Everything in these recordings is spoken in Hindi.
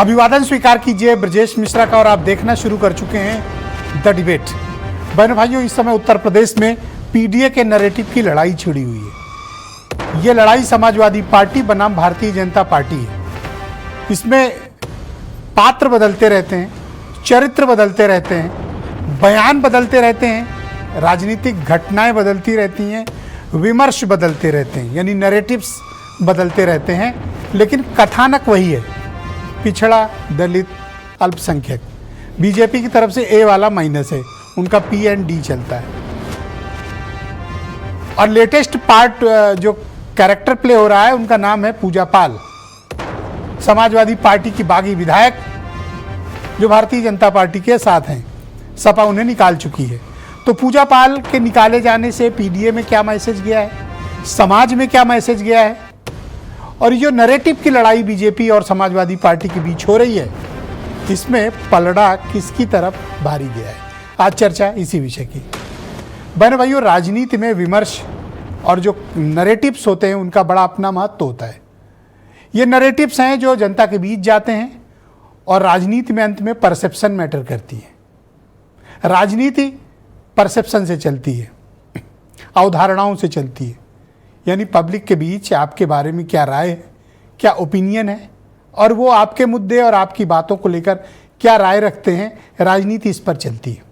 अभिवादन स्वीकार कीजिए ब्रजेश मिश्रा का और आप देखना शुरू कर चुके हैं द डिबेट। बहनों भाइयों, इस समय उत्तर प्रदेश में पीडीए के नैरेटिव की लड़ाई छिड़ी हुई है। ये लड़ाई समाजवादी पार्टी बनाम भारतीय जनता पार्टी है। इसमें पात्र बदलते रहते हैं, चरित्र बदलते रहते हैं, बयान बदलते रहते हैं, राजनीतिक घटनाएं बदलती रहती हैं, विमर्श बदलते रहते हैं, यानी नैरेटिव्स बदलते रहते हैं, लेकिन कथानक वही है, पिछड़ा, दलित, अल्पसंख्यक। बीजेपी की तरफ से ए वाला माइनस है, उनका पी एंड डी चलता है। और लेटेस्ट पार्ट जो कैरेक्टर प्ले हो रहा है, उनका नाम है पूजा पाल, समाजवादी पार्टी की बागी विधायक जो भारतीय जनता पार्टी के साथ हैं। सपा उन्हें निकाल चुकी है। तो पूजा पाल के निकाले जाने से पीडीए में क्या मैसेज गया है, समाज में क्या मैसेज गया है, और ये नैरेटिव की लड़ाई बीजेपी और समाजवादी पार्टी के बीच हो रही है, इसमें पलड़ा किसकी तरफ भारी गया है। आज चर्चा इसी विषय की। बहनों भाइयों, राजनीति में विमर्श और जो नैरेटिव्स होते हैं उनका बड़ा अपना महत्व होता है। ये नैरेटिव्स हैं जो जनता के बीच जाते हैं और राजनीति में अंत में परसेप्शन मैटर करती है। राजनीति परसेप्शन से चलती है, अवधारणाओं से चलती है, यानी पब्लिक के बीच आपके बारे में क्या राय है, क्या ओपिनियन है, और वो आपके मुद्दे और आपकी बातों को लेकर क्या राय रखते हैं, राजनीति इस पर चलती है।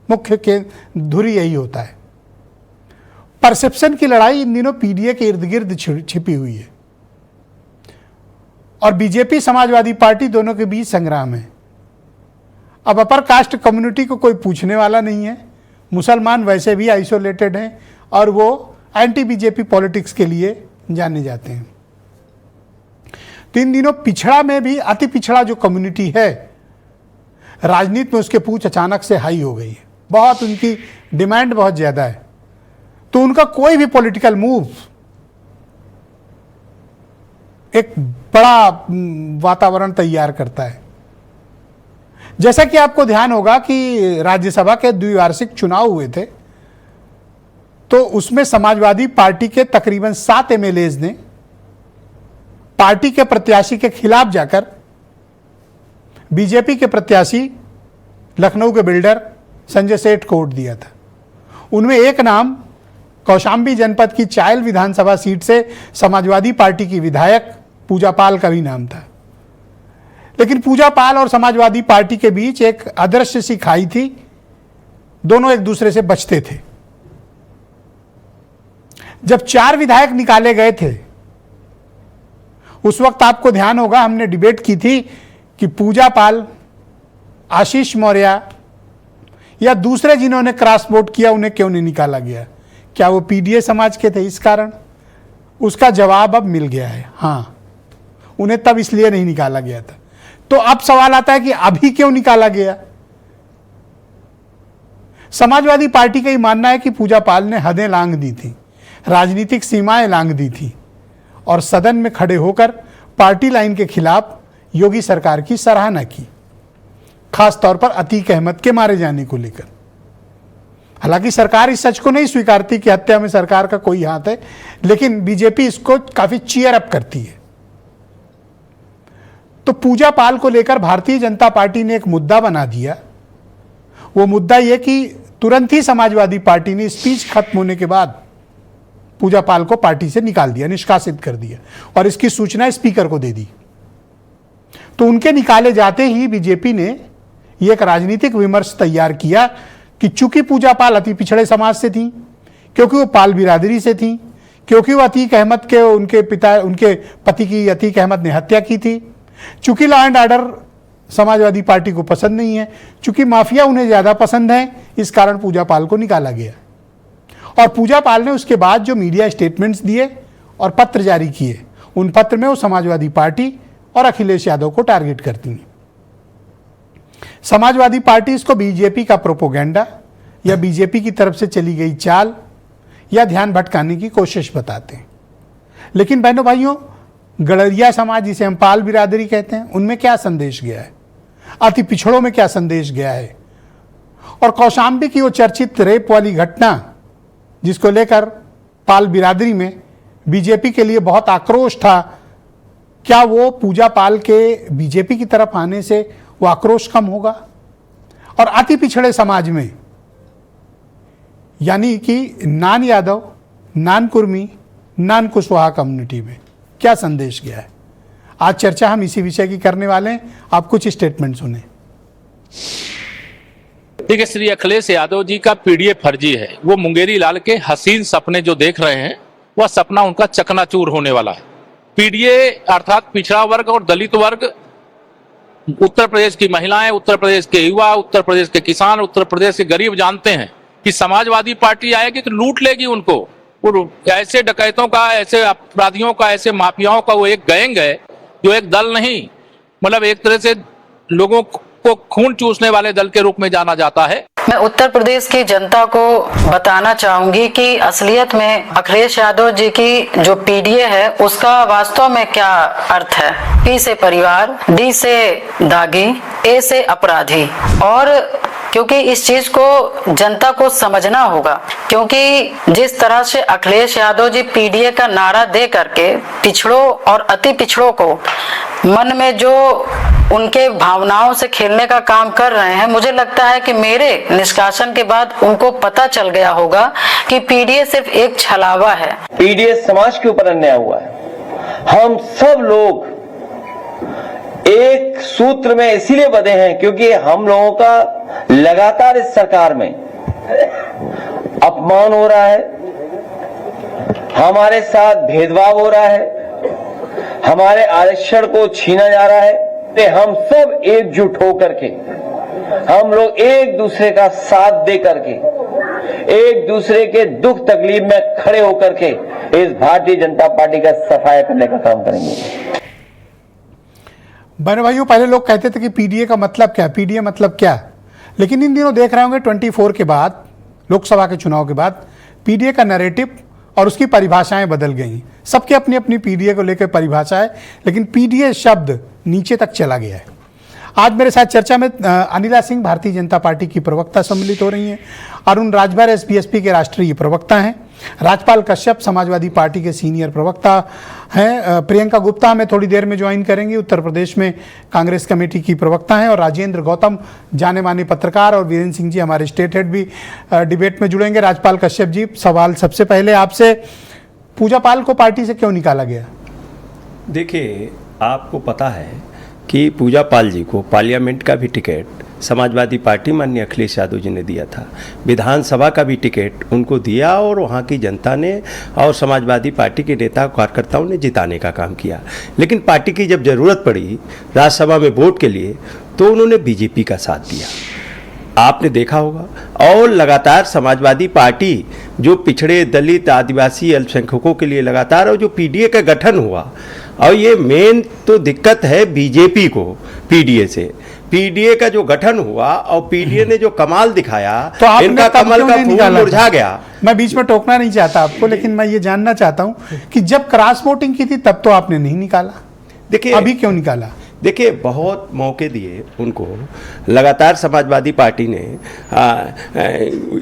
मुख्य के धुरी यही होता है। परसेप्शन की लड़ाई इन दिनों पीडीए के इर्द गिर्द छिपी हुई है और बीजेपी समाजवादी पार्टी दोनों के बीच संग्राम है। अब अपर कास्ट कम्युनिटी को कोई पूछने वाला नहीं है। मुसलमान वैसे भी आइसोलेटेड हैं और वो एंटी बीजेपी पॉलिटिक्स के लिए जाने जाते हैं। तो इन दिनों पिछड़ा में भी अति पिछड़ा जो कम्युनिटी है, राजनीति में उसके पूछ अचानक से हाई हो गई है। बहुत उनकी डिमांड बहुत ज़्यादा है। तो उनका कोई भी पॉलिटिकल मूव एक बड़ा वातावरण तैयार करता है। जैसा कि आपको ध्यान होगा कि राज्यसभा के द्विवार्षिक चुनाव हुए थे, तो उसमें समाजवादी पार्टी के तकरीबन 7 एमएलएज ने पार्टी के प्रत्याशी के खिलाफ जाकर बीजेपी के प्रत्याशी लखनऊ के बिल्डर संजय सेठ को वोट दिया था। उनमें एक नाम कौशाम्बी जनपद की चायल विधानसभा सीट से समाजवादी पार्टी की विधायक पूजा पाल का भी नाम था। लेकिन पूजा पाल और समाजवादी पार्टी के बीच एक अदृश्य सी खाई थी। दोनों एक दूसरे से बचते थे। जब 4 विधायक निकाले गए थे, उस वक्त आपको ध्यान होगा हमने डिबेट की थी कि पूजा पाल, आशीष मौर्य या दूसरे जिन्होंने क्रॉस वोट किया उन्हें क्यों नहीं निकाला गया। क्या वो पीडीए समाज के थे इस कारण? उसका जवाब अब मिल गया है, हाँ, उन्हें तब इसलिए नहीं निकाला गया था। तो अब सवाल आता है कि अभी क्यों निकाला गया। समाजवादी पार्टी का ही मानना है कि पूजा पाल ने हदें लांघ दी थी, राजनीतिक सीमाएं लांघ दी थी और सदन में खड़े होकर पार्टी लाइन के खिलाफ योगी सरकार की सराहना की, खास तौर पर अतीक अहमद के मारे जाने को लेकर। हालांकि सरकार इस सच को नहीं स्वीकारती कि हत्या में सरकार का कोई हाथ है, लेकिन बीजेपी इसको काफी चीयर अप करती है। तो पूजा पाल को लेकर भारतीय जनता पार्टी ने एक मुद्दा बना दिया। वो मुद्दा यह कि तुरंत ही समाजवादी पार्टी ने स्पीच खत्म होने के बाद पूजा पाल को पार्टी से निकाल दिया, निष्कासित कर दिया और इसकी सूचना स्पीकर को दे दी। तो उनके निकाले जाते ही बीजेपी ने यह एक राजनीतिक विमर्श तैयार किया कि चूंकि पूजा पाल अति पिछड़े समाज से थी, क्योंकि वो पाल बिरादरी से थी, क्योंकि वो अतीक अहमद के उनके पति की अतीक अहमद ने हत्या की थी, चूंकि law and order Samajwadi party को पसंद नहीं है, चूंकि माफिया उन्हें ज्यादा पसंद है, इस कारण पूजा पाल को निकाला गया। और पूजा पाल ने उसके बाद जो मीडिया स्टेटमेंट्स दिए और पत्र जारी किए, उन पत्र में वो समाजवादी पार्टी और अखिलेश यादव को टारगेट करती हैं। समाजवादी पार्टी इसको बीजेपी का प्रोपोगेंडा या बीजेपी की तरफ से चली गई चाल या ध्यान भटकाने की कोशिश बताते हैं। लेकिन बहनों भाइयों, गड़रिया समाज, जिसे हम पाल बिरादरी कहते हैं, उनमें क्या संदेश गया है, अति पिछड़ों में क्या संदेश गया है, और कौशाम्बी की वो चर्चित रेप वाली घटना जिसको लेकर पाल बिरादरी में बीजेपी के लिए बहुत आक्रोश था क्या वो पूजा पाल के बीजेपी की तरफ आने से वो आक्रोश कम होगा? और अति पिछड़े समाज में, यानी कि नान यादव, नान कुर्मी, नान कुशवाहा कम्युनिटी में क्या संदेश गया है? आज चर्चा हम इसी विषय की करने वाले हैं। आप कुछ स्टेटमेंट सुने। देखिए, श्री अखिलेश यादव जी का पीडीए फर्जी है। वो मुंगेरी लाल के हसीन सपने जो देख रहे हैं, वह सपना उनका चकनाचूर होने वाला है। पीडीए अर्थात पिछड़ा वर्ग और दलित वर्ग, उत्तर प्रदेश की महिलाएं, उत्तर प्रदेश के युवा, उत्तर प्रदेश के किसान, उत्तर प्रदेश के गरीब जानते हैं कि समाजवादी पार्टी आएगी तो लूट लेगी उनको। वो ऐसे डकैतों का, ऐसे अपराधियों का, ऐसे माफियाओं का वो एक गैंग है जो एक दल नहीं, मतलब एक तरह से लोगों को खून चूसने वाले दल के रूप में जाना जाता है। मैं उत्तर प्रदेश की जनता को बताना चाहूंगी कि असलियत में अखिलेश यादव जी की जो पीडीए है उसका वास्तव में क्या अर्थ है। पी से परिवार, डी से दागी, ए से अपराधी। और क्योंकि इस चीज को जनता को समझना होगा, क्योंकि जिस तरह से अखिलेश यादव जी पीडीए का नारा दे करके पिछड़ों और अति पिछड़ों को मन में जो उनके भावनाओं से खेलने का काम कर रहे हैं, मुझे लगता है कि मेरे निष्कासन के बाद उनको पता चल गया होगा कि पीडीए सिर्फ एक छलावा है। पीडीए समाज के ऊपर अन्याय हुआ है। हम सब लोग एक सूत्र में इसीलिए बंधे हैं क्योंकि हम लोगों का लगातार इस सरकार में अपमान हो रहा है, हमारे साथ भेदभाव हो रहा है, हमारे आरक्षण को छीना जा रहा है। हम सब एकजुट होकर के, हम लोग एक दूसरे का साथ दे करके, एक दूसरे के दुख तकलीफ में खड़े होकर के इस भारतीय जनता पार्टी का सफाया करने का काम करेंगे। बहनों भाइयों, पहले लोग कहते थे कि पीडीए का मतलब क्या, पीडीए मतलब क्या, लेकिन इन दिनों देख रहे होंगे 24 के बाद, लोकसभा के चुनाव के बाद पीडीए का नैरेटिव और उसकी परिभाषाएं बदल गई। सबके अपनी अपनी पीडीए को लेकर परिभाषा है, लेकिन पीडीए शब्द नीचे तक चला गया है। आज मेरे साथ चर्चा में अनिला सिंह भारतीय जनता पार्टी की प्रवक्ता सम्मिलित हो रही हैं, अरुण राजभर एसपीएसपी के राष्ट्रीय प्रवक्ता हैं, राजपाल कश्यप समाजवादी पार्टी के सीनियर प्रवक्ता हैं, प्रियंका गुप्ता हमें थोड़ी देर में ज्वाइन करेंगी, उत्तर प्रदेश में कांग्रेस कमेटी की प्रवक्ता हैं, और राजेंद्र गौतम जाने माने पत्रकार, और वीरेंद्र सिंह जी हमारे स्टेट हेड भी डिबेट में जुड़ेंगे। राजपाल कश्यप जी, सवाल सबसे पहले आपसे, पूजा पाल को पार्टी से क्यों निकाला गया? देखिए, आपको पता है कि पूजा पाल जी को पार्लियामेंट का भी टिकट समाजवादी पार्टी माननीय अखिलेश यादव जी ने दिया था, विधानसभा का भी टिकट उनको दिया, और वहाँ की जनता ने और समाजवादी पार्टी के नेता कार्यकर्ताओं ने जिताने का काम किया। लेकिन पार्टी की जब ज़रूरत पड़ी राज्यसभा में वोट के लिए, तो उन्होंने बीजेपी का साथ दिया, आपने देखा होगा। और लगातार समाजवादी पार्टी जो पिछड़े, दलित, आदिवासी, अल्पसंख्यकों के लिए लगातार, और जो पीडीए का गठन हुआ, और ये मेन तो दिक्कत है बीजेपी को पीडीए से, पीडीए का जो गठन हुआ और पीडीए ने जो कमाल दिखाया, तो इनका कमल का फूल मुरझा गया। मैं बीच में टोकना नहीं चाहता आपको, लेकिन मैं ये जानना चाहता हूं कि जब क्रॉस वोटिंग की थी तब तो आपने नहीं निकाला, देखिए अभी क्यों निकाला? देखिए, बहुत मौके दिए उनको, लगातार समाजवादी पार्टी ने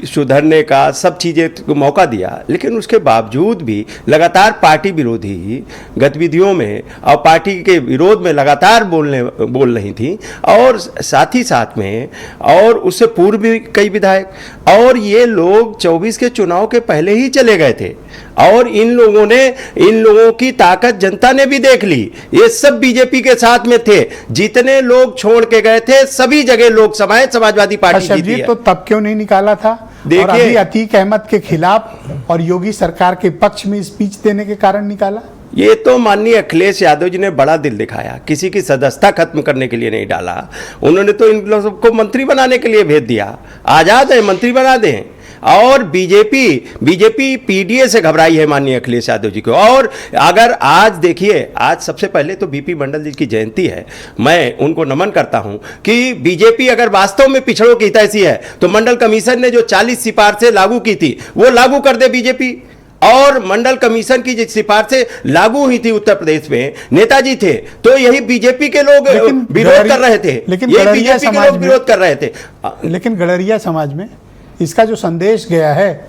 सुधरने का सब चीज़ें मौका दिया, लेकिन उसके बावजूद भी लगातार पार्टी विरोधी गतिविधियों में और पार्टी के विरोध में लगातार बोल रही थी, और साथ ही साथ में और उससे पूर्व भी कई विधायक, और ये लोग 24 के चुनाव के पहले ही चले गए थे, और इन लोगों की ताकत जनता ने भी देख ली। ये सब बीजेपी के साथ में थे, जितने लोग छोड़ के गए थे सभी जगह लोग समाजवादी पार्टी जीती है। तो तब क्यों नहीं निकाला था? और अभी अतीक अहमद के खिलाफ और योगी सरकार के पक्ष में स्पीच देने के कारण निकाला? ये तो माननीय अखिलेश यादव जी ने बड़ा दिल दिखाया, किसी की सदस्यता खत्म करने के लिए नहीं डाला, उन्होंने तो इन लोगों को मंत्री बनाने के लिए भेज दिया, आजाद है, मंत्री बना दें। और बीजेपी पीडीए से घबराई है माननीय अखिलेश यादव जी को। और अगर आज देखिए, आज सबसे पहले तो बीपी मंडल जी की जयंती है, मैं उनको नमन करता हूं कि बीजेपी अगर वास्तव में पिछड़ों की हितैषी है तो मंडल कमीशन ने जो 40 सिफारिशें लागू की थी वो लागू कर दे बीजेपी। और मंडल कमीशन की जो सिफारिशें लागू हुई थी उत्तर प्रदेश में, नेताजी थे तो यही बीजेपी के लोग विरोध कर रहे थे, लेकिन यही बीजेपी के लोग विरोध कर रहे थे। लेकिन गड़रिया समाज में इसका जो संदेश गया है,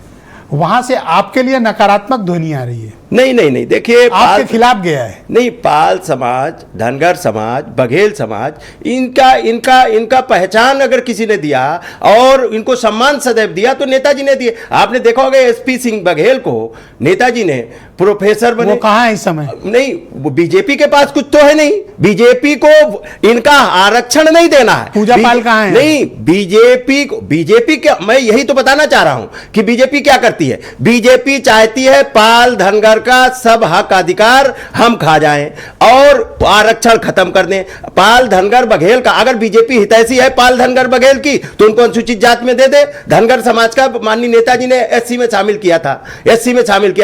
वहां से आपके लिए नकारात्मक ध्वनि आ रही है। नहीं देखिए, आपके खिलाफ गया है। नहीं, पाल समाज, धनगर समाज, बघेल समाज, इनका पहचान अगर किसी ने दिया और इनको सम्मान सदैव दिया तो नेताजी ने दिए। आपने देखा होगा एसपी सिंह बघेल को नेताजी ने प्रोफेसर बने। वो कहाँ है इस समय? नहीं, वो बीजेपी के पास कुछ तो है नहीं, बीजेपी को इनका आरक्षण नहीं देना है। पूजा पाल कहाँ है? नहीं, बीजेपी क्या, मैं यही तो बताना चाह रहा हूं कि बीजेपी क्या करती है। बीजेपी चाहती है पाल धनगर का सब हक अधिकार हम खा जाएं और आरक्षण खत्म कर दें। पाल धनगर बघेल का अगर बीजेपी हितैषी है पाल धनगर बघेल की तो उनको अनुसूचित जात में दे दे। धनगर समाज का माननीय नेताजी ने एससी में शामिल किया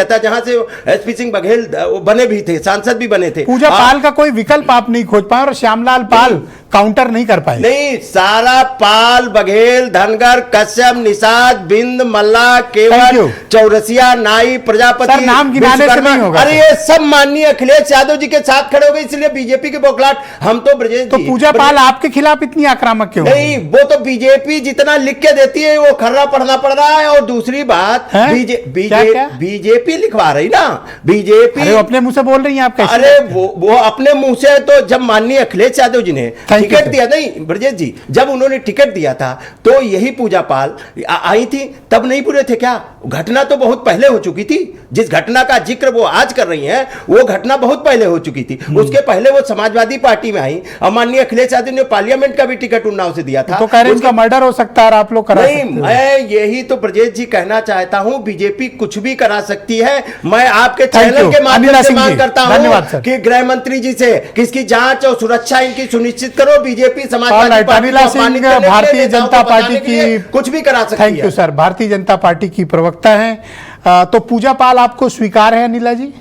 था, जहां से एसपी सिंह बघेल बने भी थे, सांसद भी बने थे। पूजा पाल का कोई विकल्प आप नहीं खोज पाए और श्यामलाल पाल काउंटर नहीं कर पाए। नहीं, सारा पाल बघेल धनगर कश्यप निषाद बिंद मल्ला केवल चौरसिया नाई प्रजापति, सर नाम गिनाने से नहीं होगा। अरे ये सब माननीय अखिलेश यादव जी के साथ खड़े हो गए, इसलिए बीजेपी के बौखलाहट। हम तो ब्रजेश तो पूजा पाल आपके खिलाफ इतनी आक्रामक क्यों? नहीं, वो तो बीजेपी जितना लिख के देती है वो खर्रा पढ़ना पड़ रहा है। और दूसरी बात बीजेपी लिखवा रही ना, बीजेपी। अरे अपने मुंह से बोल रही हैं आप कैसे? अरे वो अपने मुंह से, तो जब माननीय अखिलेश यादव जी ने टिकट दिया, नहीं ब्रजेश जी, जब उन्होंने टिकट दिया था तो यही पूजा पाल आई थी, तब नहीं पूरे थे क्या? घटना तो बहुत पहले हो चुकी थी। जिस घटना का जिक्र वो आज कर रही हैं वो घटना बहुत पहले हो चुकी थी। उसके पहले वो समाजवादी पार्टी में आई और माननीय अखिलेश यादव ने पार्लियामेंट का भी टिकट उन्नाव से दिया था। तो कह रहे उनका मर्डर हो सकता है, आप लोग करा सकते नहीं, मैं यही तो ब्रजेश जी कहना चाहता हूं, बीजेपी कुछ भी करा सकती है। मैं आपके चैनल के माध्यम से मांग करता हूं कि गृह मंत्री जी से किसकी जांच और सुरक्षा इनकी सुनिश्चित करो। BJP Samajwadi party Bharatiya Janata party की कुछ भी करा सकती है। Thank you sir. Bharatiya Janata party की प्रवक्ता हैं। तो पूजा पाल आपको स्वीकार है अनिला जी?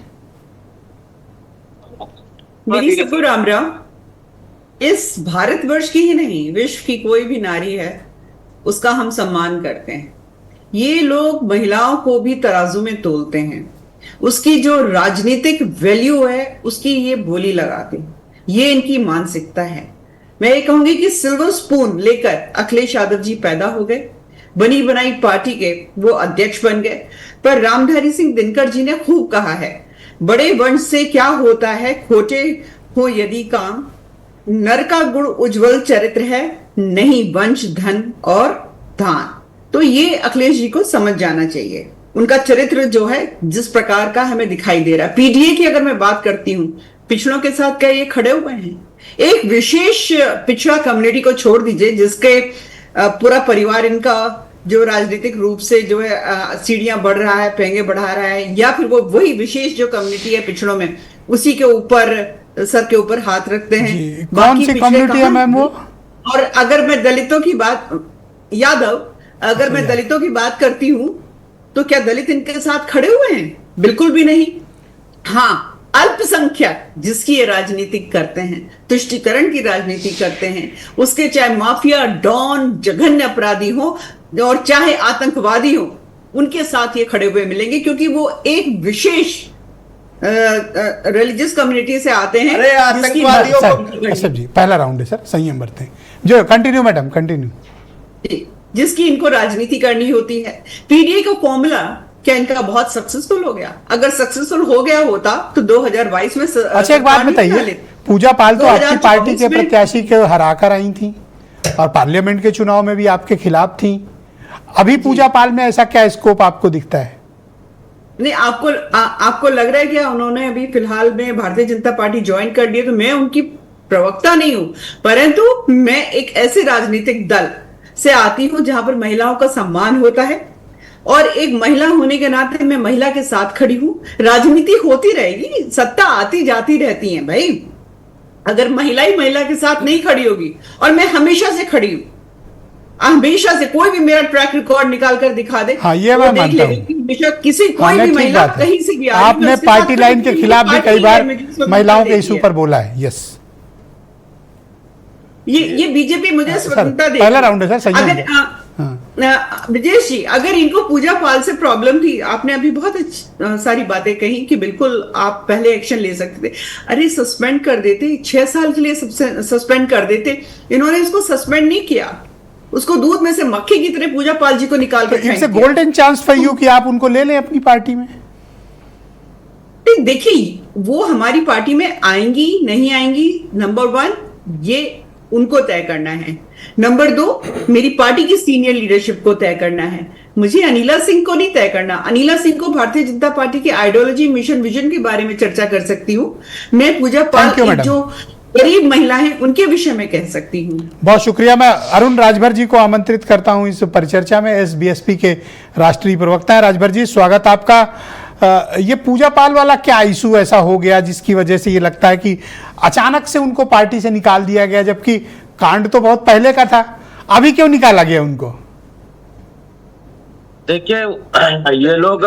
मेरी सबको राम राम। इस भारतवर्ष की ही नहीं, विश्व की कोई भी नारी है उसका हम सम्मान करते हैं। ये लोग महिलाओं को भी तराजू में तोलते हैं, उसकी जो राजनीतिक वैल्यू है उसकी ये बोली लगाते हैं। ये इनकी मानसिकता है। मैं ये कहूंगी कि सिल्वर स्पून लेकर अखिलेश यादव जी पैदा हो गए, बनी बनाई पार्टी के वो अध्यक्ष बन गए। पर रामधारी सिंह दिनकर जी ने खूब कहा है, बड़े वंश से क्या होता है, खोटे हो यदि काम, नर का गुण उज्जवल चरित्र है, नहीं वंश धन और धान। तो ये अखिलेश जी को समझ जाना चाहिए। उनका चरित्र जो है जिस प्रकार का हमें दिखाई दे रहा है। पीडीए की अगर मैं बात करती हूं, पिछड़ों के साथ क्या ये खड़े हुए हैं? एक विशेष पिछड़ा कम्युनिटी को छोड़ दीजिए जिसके पूरा परिवार इनका जो राजनीतिक रूप से जो है सीढ़ियां बढ़ रहा है, पेंगे बढ़ा रहा है, या फिर वो वही विशेष जो कम्युनिटी है पिछड़ों में, उसी के ऊपर सर के ऊपर हाथ रखते हैं। कौन सी कम्युनिटी है मैम वो? और अगर मैं दलितों की बात, यादव, अगर मैं दलितों की बात करती हूं तो क्या दलित इनके साथ खड़े हुए हैं? बिल्कुल भी नहीं। हाँ, अल्पसंख्यक जिसकी ये राजनीति करते हैं, तुष्टीकरण की राजनीति करते हैं, उसके चाहे माफिया डॉन जघन्य अपराधी हो और चाहे आतंकवादी हो, उनके साथ ये खड़े हुए मिलेंगे, क्योंकि वो एक विशेष रिलीजियस कम्युनिटी से आते हैं। अरे आतंकवादियों को सर जी पहला राउंड है सर, संयम बरतें। जो कंटिन्यू मैडम, कंटिन्यू। जिसकी इनको राजनीति करनी होती है। पीडीए का फॉर्मूला क्या इनका बहुत सक्सेसफुल हो गया? अगर सक्सेसफुल हो गया होता तो 2022 में अच्छा एक बात बताइए, पूजा पाल तो आपकी पार्टी के प्रत्याशी के हरा कर आई थी और पार्लियामेंट के चुनाव में भी आपके खिलाफ थी। अभी पूजा पाल में ऐसा क्या स्कोप आपको दिखता है? नहीं, आपको लग रहा है क्या उन्होंने अभी फिलहाल में भारतीय जनता पार्टी ज्वाइन कर ली? तो मैं उनकी प्रवक्ता नहीं हूं, परंतु मैं एक ऐसे राजनीतिक दल से आती हूं जहां पर महिलाओं का सम्मान होता है, और एक महिला होने के नाते मैं महिला के साथ खड़ी हूं। राजनीति होती रहेगी, सत्ता आती जाती रहती है भाई। अगर महिला ही महिला के साथ नहीं खड़ी होगी, और मैं हमेशा से खड़ी हूं, हमेशा से, कोई भी मेरा ट्रैक रिकॉर्ड निकाल कर दिखा दे, हाँ, ये मैं मानता हूं। किसी कोई भी महिला कहीं से भी आपने पार्टी लाइन के खिलाफ भी कई बार महिलाओं के इशू पर बोला है। यस, ये बीजेपी मुझे स्वतंत्रता दे। पहला राउंड है सर। ब्रजेश जी, अगर इनको पूजा पाल से प्रॉब्लम थी, आपने अभी बहुत सारी बातें कही कि बिल्कुल आप पहले एक्शन ले सकते थे। अरे सस्पेंड कर देते, 6 साल के लिए सस्पेंड कर देते। इन्होंने इसको सस्पेंड नहीं किया, उसको दूध में से मक्खी की तरह पूजा पाल जी को निकाल कर it's a golden chance for you कि आप उनको ले लें अपनी पार्टी में। तो देखिए, वो हमारी पार्टी में आएंगी नहीं आएंगी, नंबर 1 ये उनको तय करना है। नंबर 2, मेरी पार्टी की सीनियर लीडरशिप को तय करना है। मुझे अनिला सिंह को नहीं तय करना। अनिला सिंह को भारतीय जनता पार्टी की आइडियोलॉजी, मिशन, विजन के बारे में चर्चा कर सकती हूँ। मैं पूजा पाल जो गरीब महिला है उनके विषय में कह सकती हूँ। बहुत शुक्रिया। मैं अरुण राजभर जी को आमंत्रित करता हूं इस परिचर्चा में। एसबीएसपी के राष्ट्रीय प्रवक्ता है। राजभर जी, स्वागत आपका। ये पूजा पाल वाला क्या इशू ऐसा हो गया जिसकी वजह से ये लगता है कि अचानक से उनको पार्टी से निकाल दिया गया, जबकि कांड तो बहुत पहले का था, अभी क्यों निकाला गया उनको? देखिए, ये लोग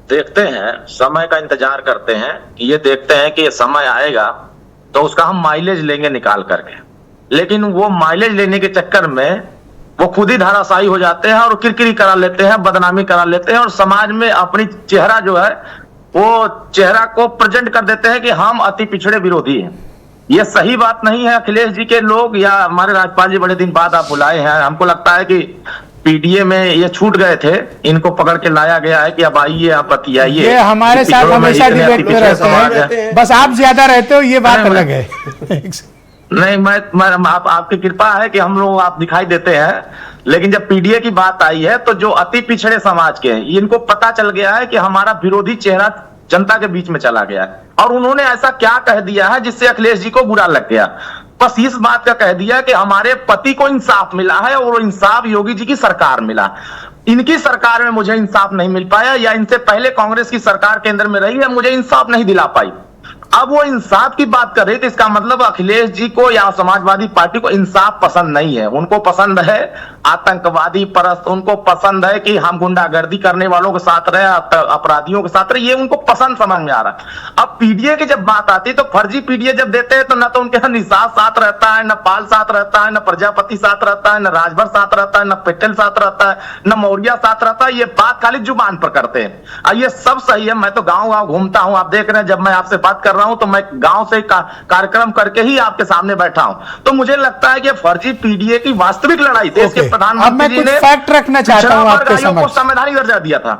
देखते हैं, समय का इंतजार करते हैं, ये देखते हैं कि ये समय आएगा तो उसका हम माइलेज लेंगे निकाल करके। लेकिन वो माइलेज लेने के चक्कर में वो खुद ही धराशायी हो जाते हैं और किरकिरी करा लेते हैं, बदनामी करा लेते हैं और समाज में अपनी चेहरा जो है वो चेहरा को प्रेजेंट कर देते हैं कि हम अति पिछड़े विरोधी हैं। ये सही बात नहीं है। अखिलेश जी के लोग या हमारे राज्यपाल जी बड़े दिन बाद आप बुलाए हैं, हमको लगता है कि पीडीए में ये छूट गए थे, इनको पकड़ के लाया गया है कि अब आइए, आप बतियाइए। ये हमारे साथ हमेशा डिबेट में रहते हैं, बस आप ज्यादा रहते हो, ये बात अलग है। नहीं, मैं आपकी कृपा है कि हम लोग आप दिखाई देते हैं, लेकिन जब पीडीए की बात आई है तो जो अति पिछड़े समाज के हैं इनको पता चल गया है कि हमारा विरोधी चेहरा जनता के बीच में चला गया है और उन्होंने ऐसा क्या कह दिया है जिससे अखिलेश जी को बुरा लग गया। बस इस बात का कह दिया कि हमारे पति को इंसाफ मिला है और इंसाफ योगी जी की सरकार मिला। इनकी सरकार में मुझे इंसाफ नहीं मिल पाया, या इनसे पहले कांग्रेस की सरकार केंद्र में रही है, मुझे इंसाफ नहीं दिला पाई। अब वो इंसाफ की बात कर रही थी, इसका मतलब अखिलेश जी को या समाजवादी पार्टी को इंसाफ पसंद नहीं है। उनको पसंद है आतंकवादी परस्त, उनको पसंद है कि हम गुंडागर्दी करने वालों के साथ रहे, अपराधियों के साथ रहे, ये उनको पसंद समझ में आ रहा है। अब पीडीए की जब बात आती है तो फर्जी पीडीए जब देते हैं तो न तो उनके निषाद साथ रहता है, न पाल साथ रहता है, न प्रजापति साथ रहता है, न राजभर साथ रहता है, न पटेल साथ रहता है, न मौर्य साथ रहता है। ये बात खाली जुबान पर करते हैं और ये सब सही है। मैं तो गाँव गाँव घूमता हूँ, आप देख रहे हैं, जब मैं आपसे बात कर रहा हूं तो मैं गांव से कार्यक्रम करके ही आपके सामने बैठा हूं। तो मुझे लगता है कि फर्जी पीडीए की वास्तविक लड़ाई थी। इसके प्रधानमंत्री जी ने फैक्ट रखना चाहता हूं आपके समक्ष। संवैधानिक दर्जा दिया था।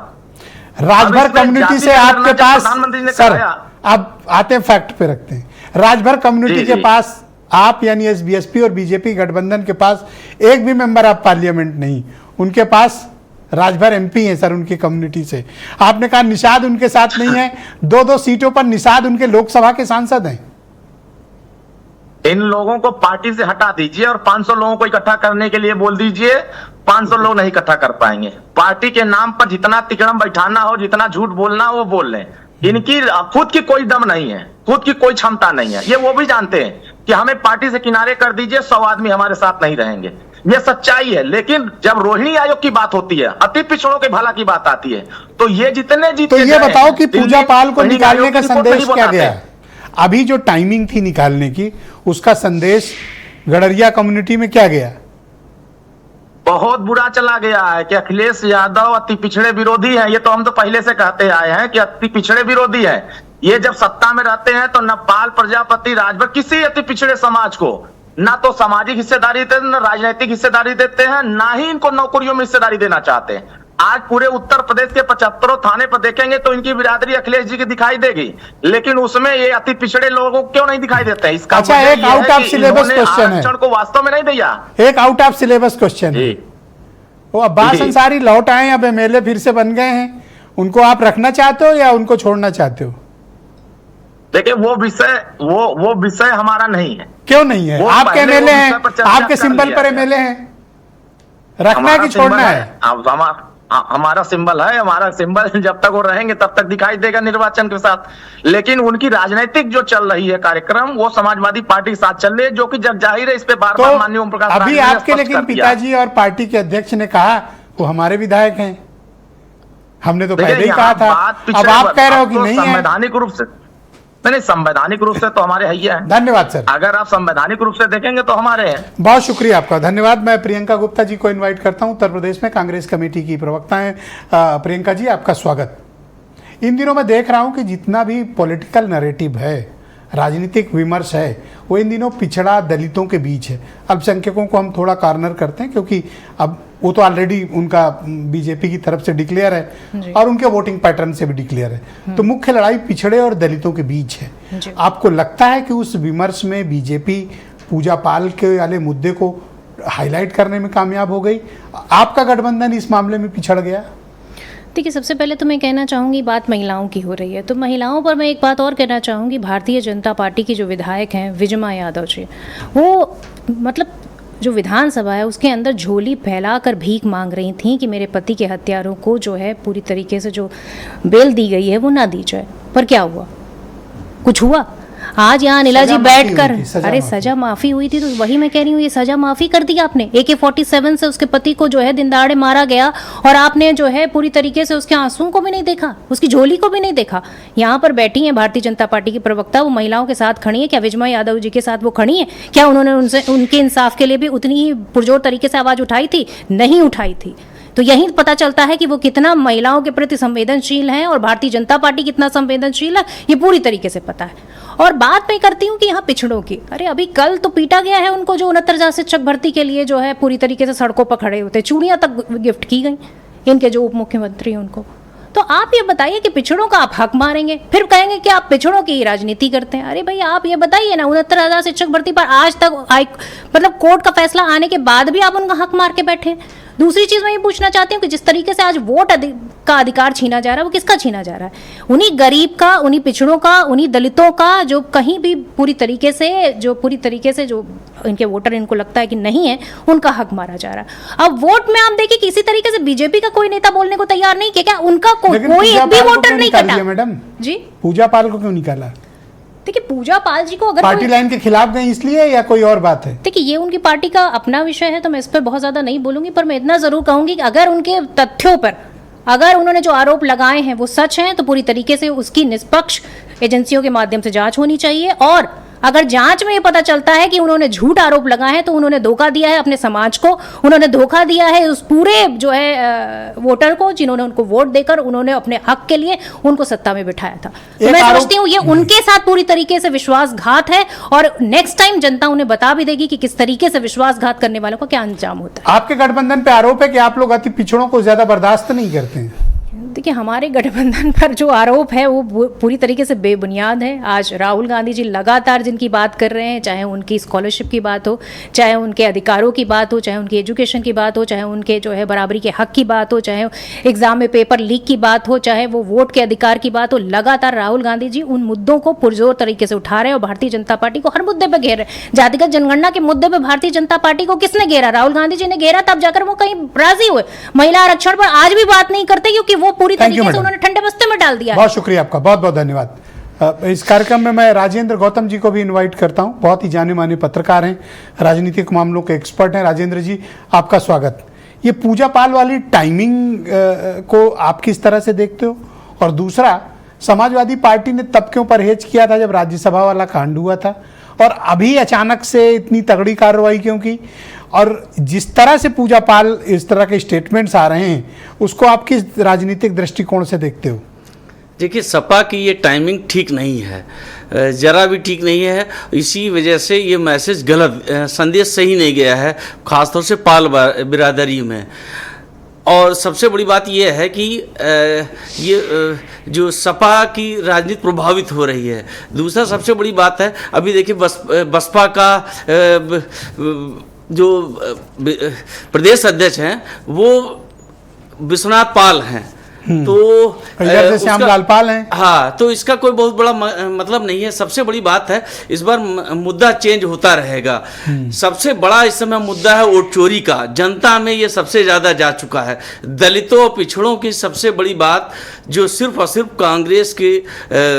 राजभर कम्युनिटी से आपके पास, सर अब आते हैं फैक्ट पे रखते हैं। राजभर कम्युनिटी के पास आप यानी एसबीएसपी और बीजेपी गठबंधन के पास एक भी मेंबर ऑफ पार्लियामेंट नहीं, उनके पास राजभर एमपी हैं सर उनकी कम्युनिटी से। आपने कहा निषाद उनके साथ नहीं है, 2-2 सीटों पर निषाद उनके लोकसभा के सांसद हैं। इन लोगों को पार्टी से हटा दीजिए और 500 लोगों को इकट्ठा करने के लिए बोल दीजिए, 500 लोग नहीं इकट्ठा कर पाएंगे। पार्टी के नाम पर जितना तिकड़म बैठाना हो, जितना झूठ बोलना हो वो बोल लें। इनकी खुद की कोई दम नहीं है, खुद की कोई क्षमता नहीं है। ये वो भी जानते हैं कि हमें पार्टी से किनारे कर दीजिए, 100 आदमी हमारे साथ नहीं रहेंगे। ये सच्चाई है। लेकिन जब रोहिणी आयोग की बात होती है, अति पिछड़ों के भला की बात आती है, तो ये जितने जीते, तो ये बताओ कि पूजा पाल को निकालने का संदेश क्या गया? अभी जो टाइमिंग थी निकालने की, उसका संदेश गडरिया कम्युनिटी में क्या गया? बहुत बुरा चला गया है कि अखिलेश यादव अति पिछड़े विरोधी हैं। ये तो हम तो पहले से कहते आए हैं कि अति पिछड़े विरोधी हैं। ये जब सत्ता में रहते हैं तो न पाल, प्रजापति, राजभर किसी अति पिछड़े समाज को ना तो सामाजिक हिस्सेदारी देते हैं, न राजनीतिक हिस्सेदारी देते हैं, ना ही इनको नौकरियों में हिस्सेदारी देना चाहते हैं। आज पूरे उत्तर प्रदेश के 75 थाने पर देखेंगे तो इनकी बिरादरी अखिलेश जी की दिखाई देगी, लेकिन उसमें ये अति पिछड़े लोगों को क्यों नहीं दिखाई देते? इसका अच्छा, एक आउट ऑफ सिलेबस क्वेश्चन है, को वास्तव में नहीं दिया। एक आउट ऑफ सिलेबस क्वेश्चन है। वो अब्बास अंसारी लौट आए, अब एमएलए फिर से बन गए हैं, उनको आप रखना चाहते हो या उनको छोड़ना चाहते हो? देखिए, वो विषय हमारा नहीं है। क्यों नहीं है? आपके एमएलए हैं, आपके सिंबल पर एमएलए हैं, रखना है कि छोड़ना है? हमारा सिंबल है, हमारा सिंबल जब तक वो रहेंगे तब तक दिखाई देगा निर्वाचन के साथ। लेकिन उनकी राजनीतिक जो चल रही है कार्यक्रम, वो समाजवादी पार्टी के साथ चल रही है, जो कि जग जाहिर है। इस पे बार-बार माननीय ओम प्रकाश अभी आपके लेकिन पिताजी और पार्टी के अध्यक्ष ने कहा वो हमारे विधायक हैं, हमने तो पहले ही कहा था। अब आप कह रहे हो कि नहीं है। संवैधानिक रूप से नहीं, संवैधानिक रूप से तो हमारे है ही है। धन्यवाद सर। अगर आप संवैधानिक रूप से देखेंगे तो हमारे हैं। बहुत शुक्रिया आपका, धन्यवाद। मैं प्रियंका गुप्ता जी को इनवाइट करता हूं, उत्तर प्रदेश में कांग्रेस कमेटी की प्रवक्ता हैं। प्रियंका जी, आपका स्वागत। इन दिनों मैं देख रहा हूं कि जितना भी पॉलिटिकल नैरेटिव है राजनीतिक विमर्श है वो इन दिनों पिछड़ा दलितों के बीच है। अल्पसंख्यकों को हम थोड़ा कॉर्नर करते हैं क्योंकि अब वो तो ऑलरेडी उनका बीजेपी की तरफ से डिक्लेयर है और उनके वोटिंग पैटर्न से भी डिक्लेयर है। तो मुख्य लड़ाई पिछड़े और दलितों के बीच है। आपको लगता है कि उस विमर्श में बीजेपी पूजा पाल के वाले मुद्दे को हाईलाइट करने में कामयाब हो गई? आपका गठबंधन इस मामले में पिछड़ गया? देखिए, सबसे पहले तो मैं कहना चाहूँगी बात महिलाओं की हो रही है, तो महिलाओं पर मैं एक बात और कहना चाहूँगी। भारतीय जनता पार्टी की जो विधायक हैं विजमा यादव जी, वो मतलब जो विधानसभा है उसके अंदर झोली फैलाकर भीख मांग रही थी कि मेरे पति के हत्यारों को जो है पूरी तरीके से जो बेल दी गई है वो ना दी जाए। पर क्या हुआ? कुछ हुआ? आज यहाँ अनिला जी बैठकर, अरे सजा माफी हुई थी, तो वही मैं कह रही हूँ, ये सजा माफी कर दी आपने। AK-47 से उसके पति को जो है दिन दहाड़े मारा गया और आपने जो है पूरी तरीके से उसके आंसुओं को भी नहीं देखा, उसकी झोली को भी नहीं देखा। यहाँ पर बैठी हैं भारतीय जनता पार्टी की प्रवक्ता, वो महिलाओं के साथ खड़ी है। क्या विजमा यादव जी के साथ वो खड़ी है? क्या उन्होंने उनसे उनके इंसाफ के लिए भी उतनी ही पुरजोर तरीके से आवाज उठाई थी? नहीं उठाई थी। तो यही पता चलता है कि वो कितना महिलाओं के प्रति संवेदनशील हैं और भारतीय जनता पार्टी कितना संवेदनशील है, ये पूरी तरीके से पता है। और बात मैं करती हूँ कि यहाँ पिछड़ों की, अरे अभी कल तो पीटा गया है उनको, जो 69,000 शिक्षक भर्ती के लिए जो है पूरी तरीके से सड़कों पर खड़े होते, चूड़ियाँ तक गिफ्ट की गई इनके जो उप मुख्यमंत्री हैं उनको। तो आप ये बताइए कि पिछड़ों का आप हक मारेंगे, फिर कहेंगे कि आप पिछड़ों की राजनीति करते हैं। अरे भाई आप ये बताइए ना, 69,000 शिक्षक भर्ती पर आज तक मतलब कोर्ट का फैसला आने के बाद भी आप उनका हक मार के बैठे। दूसरी चीज मैं ये पूछना चाहती हूँ कि जिस तरीके से आज वोट का अधिकार छीना जा रहा है, वो किसका छीना जा रहा है? उन्हीं गरीब का, उन्हीं पिछड़ों का, उन्हीं दलितों का, जो कहीं भी पूरी तरीके से जो इनके वोटर इनको लगता है कि नहीं है, उनका हक मारा जा रहा है। अब वोट में आप देखिए किसी तरीके से बीजेपी का कोई नेता बोलने को तैयार नहीं कि क्या उनका कोई एक भी वोटर नहीं कटा। मैडम जी, पूजा पाल को क्यों निकाला? देखिए, पूजा पाल जी को अगर पार्टी लाइन के खिलाफ गए इसलिए या कोई और बात है? देखिए, ये उनकी पार्टी का अपना विषय है, तो मैं इस पर बहुत ज्यादा नहीं बोलूंगी, पर मैं इतना जरूर कहूंगी कि अगर उनके तथ्यों पर, अगर उन्होंने जो आरोप लगाए हैं वो सच हैं, तो पूरी तरीके से उसकी निष्पक्ष एजेंसियों के माध्यम से जांच होनी चाहिए। और अगर जांच में ये पता चलता है कि उन्होंने झूठ आरोप लगाए हैं, तो उन्होंने धोखा दिया है अपने समाज को, उन्होंने धोखा दिया है उस पूरे जो है वोटर को, जिन्होंने उनको वोट देकर उन्होंने अपने हक के लिए उनको सत्ता में बिठाया था। तो मैं समझती हूँ ये उनके साथ पूरी तरीके से विश्वासघात है, और नेक्स्ट टाइम जनता उन्हें बता भी देगी कि किस तरीके से विश्वासघात करने वालों का क्या अंजाम होता है। आपके गठबंधन पे आरोप है कि आप लोग अति पिछड़ों को ज्यादा बर्दाश्त नहीं करते हैं। देखिए, हमारे गठबंधन पर जो आरोप है वो पूरी तरीके से बेबुनियाद है। आज राहुल गांधी जी लगातार जिनकी बात कर रहे हैं, चाहे उनकी स्कॉलरशिप की बात हो, चाहे उनके अधिकारों की बात हो, चाहे उनकी एजुकेशन की बात हो, चाहे उनके जो है बराबरी के हक की बात हो, चाहे एग्जाम में पेपर लीक की बात हो, चाहे वो वोट के अधिकार की बात हो, लगातार राहुल गांधी जी उन मुद्दों को पुरजोर तरीके से उठा रहे हैं और भारतीय जनता पार्टी को हर मुद्दे पर घेर रहे हैं। जातिगत जनगणना के मुद्दे पर भारतीय जनता पार्टी को किसने घेरा? राहुल गांधी जी ने घेरा, तब जाकर वो कहीं राजी हुए। महिला आरक्षण पर आज भी बात नहीं करते क्योंकि वो पूरी तरीके से उन्होंने ठंडे बस्ते में डाल दिया। बहुत शुक्रिया आपका, बहुत बहुत धन्यवाद। इस कार्यक्रम में मैं राजेंद्र गौतम जी को भी इनवाइट करता हूं, बहुत ही जाने माने पत्रकार हैं, राजनीतिक मामलों के एक्सपर्ट हैं। राजेंद्र जी, आपका स्वागत। ये पूजा पाल वाली टाइमिंग को आप किस तरह से देखते हो? और दूसरा, समाजवादी पार्टी ने तब क्यों परहेज किया था जब राज्यसभा वाला कांड हुआ था, और अभी अचानक से इतनी तगड़ी कार्रवाई क्यों की? और जिस तरह से पूजा पाल इस तरह के स्टेटमेंट्स आ रहे हैं, उसको आप किस राजनीतिक दृष्टिकोण से देखते हो? देखिए, सपा की ये टाइमिंग ठीक नहीं है, जरा भी ठीक नहीं है। इसी वजह से ये मैसेज गलत, संदेश सही नहीं गया है, खासतौर से पाल बिरादरी में। और सबसे बड़ी बात यह है कि ये जो सपा की राजनीति प्रभावित हो रही है। दूसरा सबसे बड़ी बात है, अभी देखिए बसपा का जो प्रदेश अध्यक्ष हैं वो विश्वनाथ पाल हैं, तो इधर से श्याम लाल पाल हैं। हाँ, तो इसका कोई बहुत बड़ा मतलब नहीं है। सबसे बड़ी बात है, इस बार मुद्दा चेंज होता रहेगा। सबसे बड़ा इस समय मुद्दा है वोट चोरी का, जनता में ये सबसे ज्यादा जा चुका है। दलितों और पिछड़ों की सबसे बड़ी बात जो सिर्फ और सिर्फ कांग्रेस के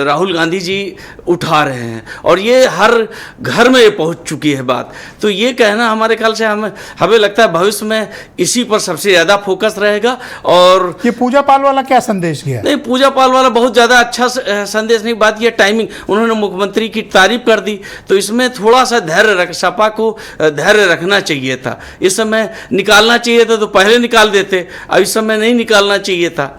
राहुल गांधी जी उठा रहे हैं, और ये हर घर में ये पहुंच चुकी है बात। तो ये कहना हमारे ख्याल से हमें लगता है भविष्य में इसी पर सबसे ज्यादा फोकस रहेगा। और ये पूजा पाल वाला क्या संदेश गया? नहीं, पूजा पाल वाला बहुत ज्यादा अच्छा संदेश नहीं। बात ये टाइमिंग, उन्होंने मुख्यमंत्री की तारीफ कर दी, तो इसमें थोड़ा सा सपा को धैर्य रखना चाहिए था। इस समय निकालना चाहिए था तो पहले निकाल देते, अब इस समय नहीं निकालना चाहिए था।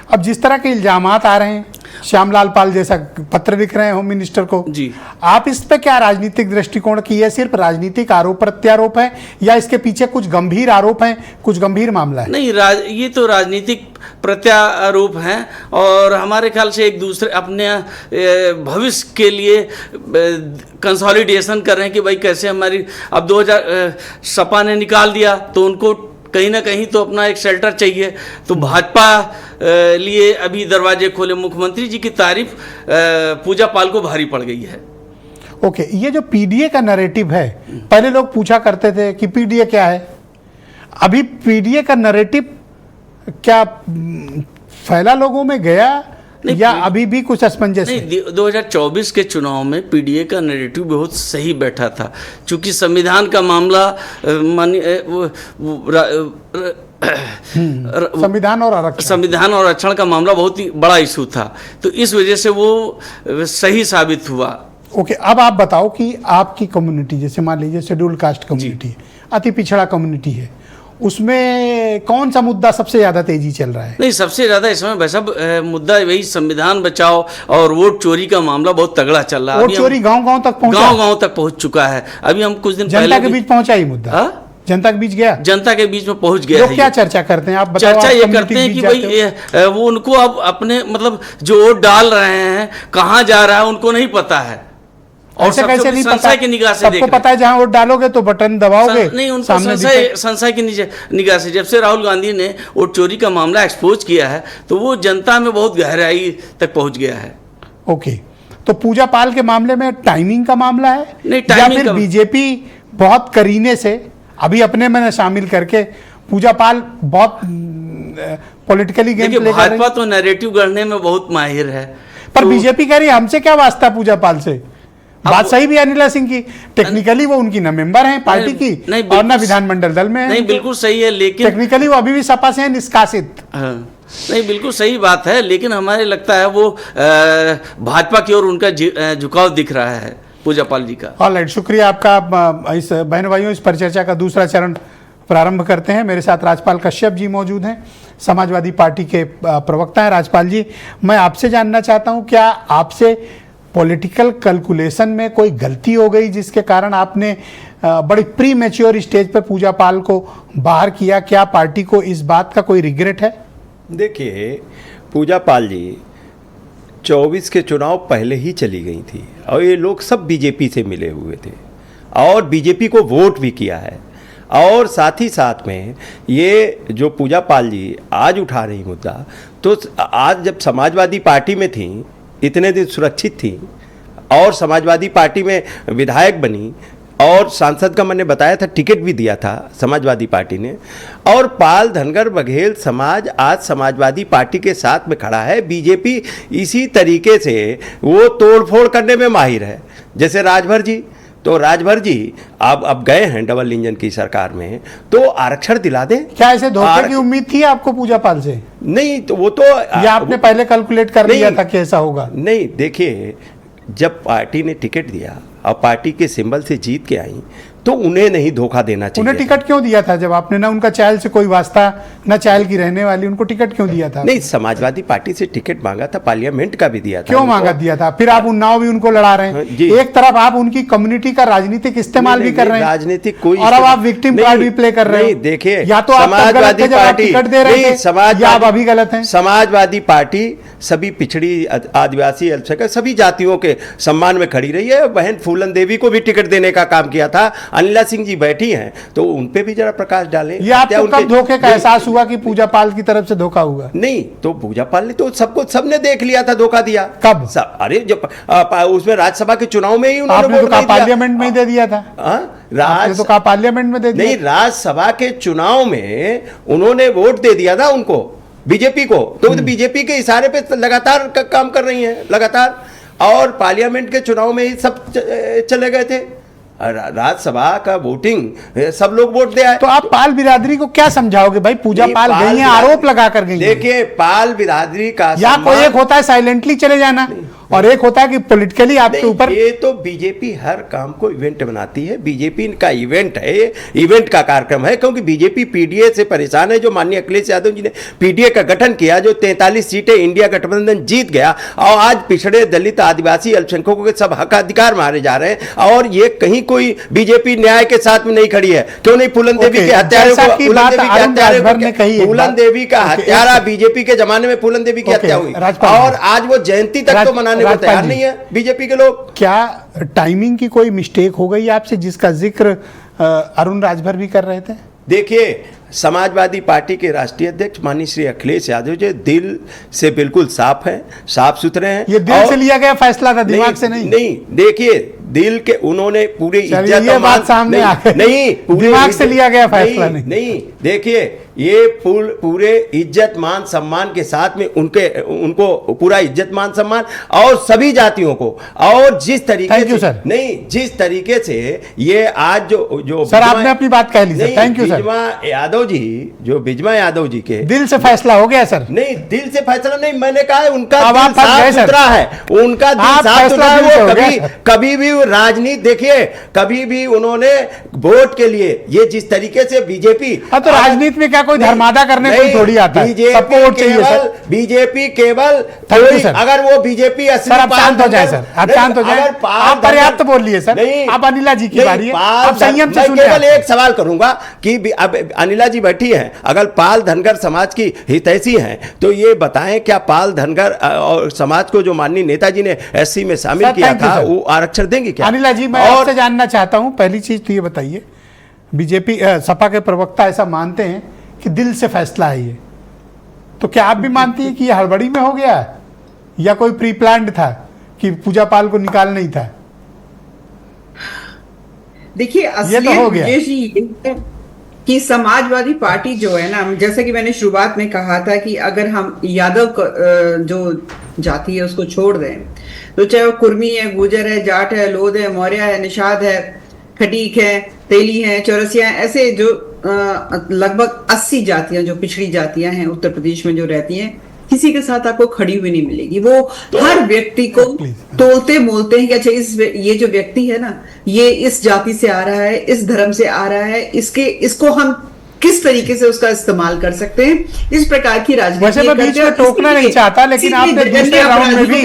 अब जिस तरह के इल्जामात आ रहे हैं श्यामलाल पाल जैसा पत्र लिख रहे हैं होम मिनिस्टर को जी। आप इस पे क्या राजनीतिक दृष्टिकोण की, ये सिर्फ राजनीतिक आरोप प्रत्यारोप है या इसके पीछे कुछ गंभीर आरोप हैं, कुछ गंभीर मामला है? नहीं, ये तो राजनीतिक प्रत्यारोप हैं और हमारे ख्याल से एक दूसरे अपने भविष्य के लिए कंसोलिडेशन कर रहे हैं कि भाई कैसे हमारी, अब 2000 सपा ने निकाल दिया तो उनको कहीं ना कहीं तो अपना एक शेल्टर चाहिए, तो भाजपा लिए अभी दरवाजे खोले। मुख्यमंत्री जी की तारीफ पूजा पाल को भारी पड़ गई है। ओके, ये जो पीडीए का नैरेटिव है, पहले लोग पूछा करते थे कि पीडीए क्या है, अभी पीडीए का नैरेटिव क्या फैला लोगों में गया या अभी भी कुछ असमंजस है? नहीं, 2024 के चुनाव में पीडीए का नैरेटिव बहुत सही बैठा था, क्योंकि संविधान का मामला संविधान और आरक्षण का मामला बहुत ही बड़ा इशू था, तो इस वजह से वो सही साबित हुआ। ओके, अब आप बताओ कि आपकी कम्युनिटी, जैसे मान लीजिए शेड्यूल्ड कास्ट कम्युनिटी है, अति पिछड़ा कम्युनिटी है, उसमें कौन सा मुद्दा सबसे ज्यादा तेजी चल रहा है? नहीं, सबसे ज्यादा इस समय वैसा मुद्दा वही संविधान बचाओ और वोट चोरी का मामला बहुत तगड़ा चल रहा है। वोट चोरी गांव-गांव तक पहुंचा, गांव-गांव तक पहुंच चुका है। अभी हम कुछ दिन जनता के बीच पहुंचा ही मुद्दा, जनता के बीच गया, जनता के बीच में पहुंच गया। लोग क्या चर्चा करते हैं आप बताओ? चर्चा ये करते हैं कि भाई वो उनको अब अपने मतलब जो वोट डाल रहे हैं कहाँ जा रहा है उनको नहीं पता है, और कैसे नहीं पता? की निगाह से सबको पता है जहां वोट डालोगे तो बटन दबाओगे, नहीं उनको संशय की निगाह से। जब से राहुल गांधी ने वोट चोरी का मामला एक्सपोज किया है तो वो जनता में बहुत गहराई तक पहुंच गया है। ओके, तो पूजा पाल के मामले में टाइमिंग का मामला है नहीं, या फिर बीजेपी बहुत करीने से अभी अपने में शामिल करके पूजा पाल बहुत पॉलिटिकली गेम प्ले कर रही है? भाजपा तो नैरेटिव गढ़ने में बहुत माहिर है, पर बीजेपी कह रही है हमसे क्या वास्ता पूजा पाल से? बात सही भी अनिला सिंह की, टेक्निकली वो उनकी न मेंबर हैं पार्टी की और न विधानमंडल दल में है। नहीं, बिल्कुल सही है, लेकिन टेक्निकली वो अभी भी सपा से हैं निष्कासित। नहीं, बिल्कुल सही बात है, लेकिन हमारे लगता है वो भाजपा की ओर उनका झुकाव दिख रहा है पूजा पाल जी का। ऑलराइट, शुक्रिया आपका। इस बहन भाइयों, इस परिचर्चा का दूसरा चरण प्रारंभ करते हैं। मेरे साथ राजपाल कश्यप जी मौजूद हैं, समाजवादी पार्टी के प्रवक्ता हैं। राजपाल जी, मैं आपसे जानना चाहता हूं, क्या आपसे पॉलिटिकल कैलकुलेशन में कोई गलती हो गई जिसके कारण आपने बड़ी प्री मैच्योर स्टेज पर पूजा पाल को बाहर किया? क्या पार्टी को इस बात का कोई रिग्रेट है? देखिए, पूजा पाल जी 24 के चुनाव पहले ही चली गई थी और ये लोग सब बीजेपी से मिले हुए थे और बीजेपी को वोट भी किया है। और साथ ही साथ में ये जो पूजा पाल जी आज उठा रही मुद्दा, तो आज जब समाजवादी पार्टी में थी, इतने दिन सुरक्षित थी और समाजवादी पार्टी में विधायक बनी और सांसद का मैंने बताया था टिकट भी दिया था समाजवादी पार्टी ने, और पाल धनगर बघेल समाज आज समाजवादी पार्टी के साथ में खड़ा है। बीजेपी इसी तरीके से वो तोड़फोड़ करने में माहिर है। जैसे राजभर जी, तो राजभर जी अब गए हैं डबल इंजन की सरकार में, तो आरक्षण दिला दें। क्या ऐसे धोखे की उम्मीद थी आपको पूजा पाल से? नहीं, तो वो तो या आपने पहले कैलकुलेट कर लिया था कि ऐसा होगा? नहीं, देखिए, जब पार्टी ने टिकट दिया और पार्टी के सिंबल से जीत के आई तो उन्हें नहीं धोखा देना चाहिए। उन्हें टिकट क्यों दिया था जब आपने ना उनका चायल से कोई वास्ता, ना चायल की रहने वाली, उनको टिकट क्यों दिया था? नहीं, समाजवादी पार्टी से टिकट मांगा था, पार्लियामेंट का भी दिया था। क्यों मांगा दिया था? फिर आप उन्नाव भी उनको लड़ा रहे हैं, एक तरफ आप उनकी कम्युनिटी का राजनीतिक इस्तेमाल भी कर रहे हैं, राजनीतिक कोई, और अब आप विक्टिम कार्ड भी प्ले कर रहे हैं। देखिए, या तो समाजवादी पार्टी टिकट दे रहे थे या आप अभी गलत हैं। समाजवादी पार्टी सभी पिछड़ी, आदिवासी, अल्पसंख्यक सभी जातियों के सम्मान में खड़ी रही है। बहन फूलन देवी को भी टिकट देने का काम किया था। अनिला सिंह जी बैठी हैं, तो उन पे भी जरा प्रकाश डालें। ये आपको कब धोखे का एहसास हुआ कि पूजा पाल की तरफ से धोखा हुआ? नहीं, तो पूजा पाल ने तो सबने देख लिया था धोखा दिया। कब? अरे जब उसमें राज्यसभा के चुनाव में ही उन्होंने वोट पार्लियामेंट में दे दिया था। तो कहा पार्लियामेंट में दे दिया? नहीं, राज्यसभा के चुनाव में उन्होंने वोट दे दिया था उनको, बीजेपी को। तो बीजेपी के इशारे पे लगातार काम कर रही हैं, लगातार। और पार्लियामेंट के चुनाव में ही सब चले गए थे। राज्यसभा का वोटिंग सब लोग वोट दे आए। तो आप पाल बिरादरी को क्या समझाओगे भाई? पूजा पाल गई हैं, आरोप लगा कर गई। देखिए, पाल बिरादरी का या कोई एक होता है साइलेंटली चले जाना, और एक होता है कि पॉलिटिकली आपके नहीं, ऊपर। ये तो बीजेपी हर काम को इवेंट बनाती है, बीजेपी का इवेंट है, ये इवेंट का कार्यक्रम है, क्योंकि बीजेपी पीडीए से परेशान है। जो माननीय अखिलेश यादव जी ने पीडीए का गठन किया, जो 43 सीटें इंडिया गठबंधन जीत गया, और आज पिछड़े, दलित, आदिवासी, अल्पसंख्यकों के सब हक अधिकार मारे जा रहे हैं, और ये कहीं कोई बीजेपी न्याय के साथ में नहीं खड़ी है। क्यों नहीं? फूलन देवी के हत्यारे को, फूलन देवी का हत्यारा, बीजेपी के जमाने में फूलन देवी की हत्या हुई, और आज वो जयंती तक तो मनाने को तैयार नहीं है बीजेपी के लोग। क्या टाइमिंग की कोई मिस्टेक हो गई आपसे, जिसका जिक्र अरुण राजभर भी कर रहे थे? देखिए, समाजवादी पार्टी के राष्ट्रीय अध्यक्ष माननीय श्री अखिलेश यादव जी दिल से बिल्कुल साफ हैं, साफ सुथरे हैं। ये दिल से लिया गया फैसला था, दिमाग से नहीं। नहीं, देखिए, दिल के उन्होंने पूरी इज्जत, ये बात सामने आ गई, नहीं, दिमाग से लिया गया फैसला नहीं। देखिए, ये पूरे इज्जत मान सम्मान के साथ में उनको पूरा इज्जत मान सम्मान, और सभी जातियों को, और जिस तरीके से, नहीं, जिस तरीके से ये आज जो सर आपने अपनी बात कह ली sir, thank you sir. Bijma Yadav ji के दिल से फैसला हो गया सर। नहीं, दिल से फैसला नहीं, मैंने कहा है उनका दिल साफ सुथरा है, उनका दिल साफ सुथरा है। वो कभी भी राजनीति, देखिए, कभी भी उन्होंने वोट के लिए, ये जिस तरीके से बीजेपी, तो राजनीति में क्या कोई धर्मादा करने को थोड़ी आता है, सबको वोट चाहिए सर। बीजेपी केवल, अगर वो बीजेपी सर, आप शांत हो जाए सर, आप शांत हो जाए, आप पर्याप्त बोल लिए सर। अब अनिला जी की बारी है, आप संयम से सुनिए। केवल एक सवाल करूंगा कि अब अनिला जी बैठी हैं, अगर पाल धनगर समाज की हितैषी हैं, तो ये बताएं, क्या पाल धनगर और समाज को जो माननीय नेताजी ने एससी में शामिल किया था, वो आरक्षण देंगे क्या? अनिला जी, मैं आपसे जानना चाहता हूं, पहली चीज तो ये बताइए, बीजेपी सपा के प्रवक्ता ऐसा मानते हैं कि दिल से फैसला है ये, तो क्या आप भी मानती हैं कि ये हड़बड़ी में हो गया है, या कोई प्री प्लान्ड था कि पूजा पाल को निकालना ही था? देखिए, असलियत कि समाजवादी पार्टी जो है ना, जैसे कि मैंने शुरुआत में कहा था कि अगर हम यादव जो जाति है उसको छोड़ दें, तो चाहे वो कुर्मी है, गुर्जर है, जाट है, लोध है, मौर्य है, निषाद है, खटीक है, तेली है, चौरसिया है, ऐसे जो लगभग 80 जातियां जो पिछड़ी जातियां हैं उत्तर प्रदेश में जो रहती हैं, किसी के साथ आपको खड़ी हुई नहीं मिलेगी। वो हर व्यक्ति को तोलते मोलते हैं कि अच्छा, ये जो व्यक्ति है ना, ये इस जाति से आ रहा है, इस धर्म से आ रहा है, इसको हम किस तरीके से उसका इस्तेमाल कर सकते हैं, इस प्रकार की राजनीति। वैसे मैं बीच में टोकना नहीं चाहता, लेकिन आपने दूसरे राउंड में भी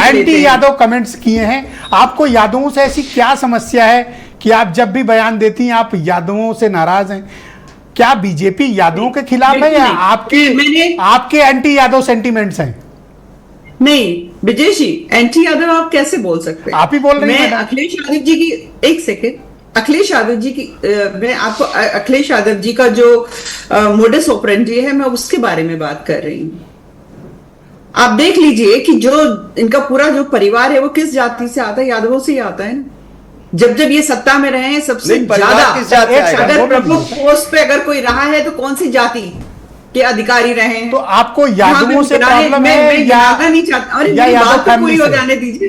एंटी यादव कमेंट्स किए हैं। आपको यादवों से ऐसी क्या समस्या है कि आप जब भी बयान देती हैं आप यादवों से नाराज हैं? क्या बीजेपी यादवों के खिलाफ है, या आपके एंटी यादव सेंटिमेंट्स हैं? नहीं विजय जी, एंटी यादव आप कैसे बोल सकते हैं? आप ही बोल रहे हैं। मैं अखिलेश यादव जी की, एक सेकेंड, अखिलेश यादव जी की, मैं आपको अखिलेश यादव जी का जो मोडस ऑपरेंडी है, मैं उसके बारे में बात कर रही हूँ। आप देख लीजिए कि जो इनका पूरा जो परिवार है वो किस जाति से आता है, यादवों से ही आता है ना। जब ये सत्ता में रहे हैं, सबसे ज्यादा अगर प्रमुख पोस्ट पे अगर कोई रहा है तो कौन सी जाति के अधिकारी रहे हैं? तो आपको यादवों से प्रॉब्लम है, या नहीं चाहता? अरे बात पूरी हो जाने दीजिए,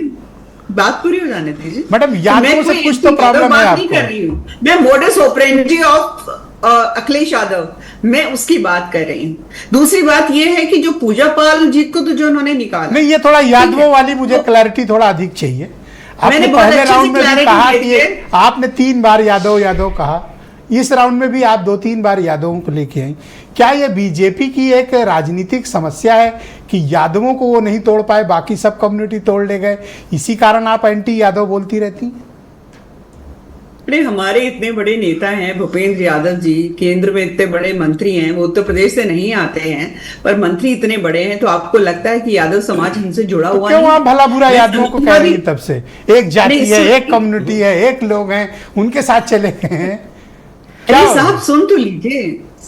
बात पूरी हो जाने दीजिए मैडम। यादवों से कुछ तो प्रॉब्लम है आपको। कर रही हूँ मैं, modus operandi of Akhilesh Yadav, मैं उसकी बात कर रही हूँ। दूसरी बात यह है कि जो पूजा पाल जी को तो जो उन्होंने निकाला, नहीं, ये थोड़ा यादवों वाली मुझे क्लैरिटी थोड़ा अधिक चाहिए। आपने पहले राउंड में भी कहा कि आपने 3 बार यादव कहा, इस राउंड में भी आप 2-3 बार यादवों को लेके आई। क्या ये बीजेपी की एक राजनीतिक समस्या है कि यादवों को वो नहीं तोड़ पाए, बाकी सब कम्युनिटी तोड़ ले गए, इसी कारण आप एंटी यादव बोलती रहती हैं? हमारे इतने बड़े नेता हैं भूपेंद्र यादव जी, केंद्र में इतने बड़े मंत्री हैं, वो उत्तर प्रदेश से नहीं आते हैं पर मंत्री इतने बड़े हैं, तो आपको लगता है कि यादव समाज हमसे जुड़ा हुआ है? क्यों आप भला बुरा यादवों को कह रही है? तब से एक जाति है, एक कम्युनिटी है, एक लोग हैं, उनके साथ चले गए हैं। क्या साहब सुन तो लीजिए,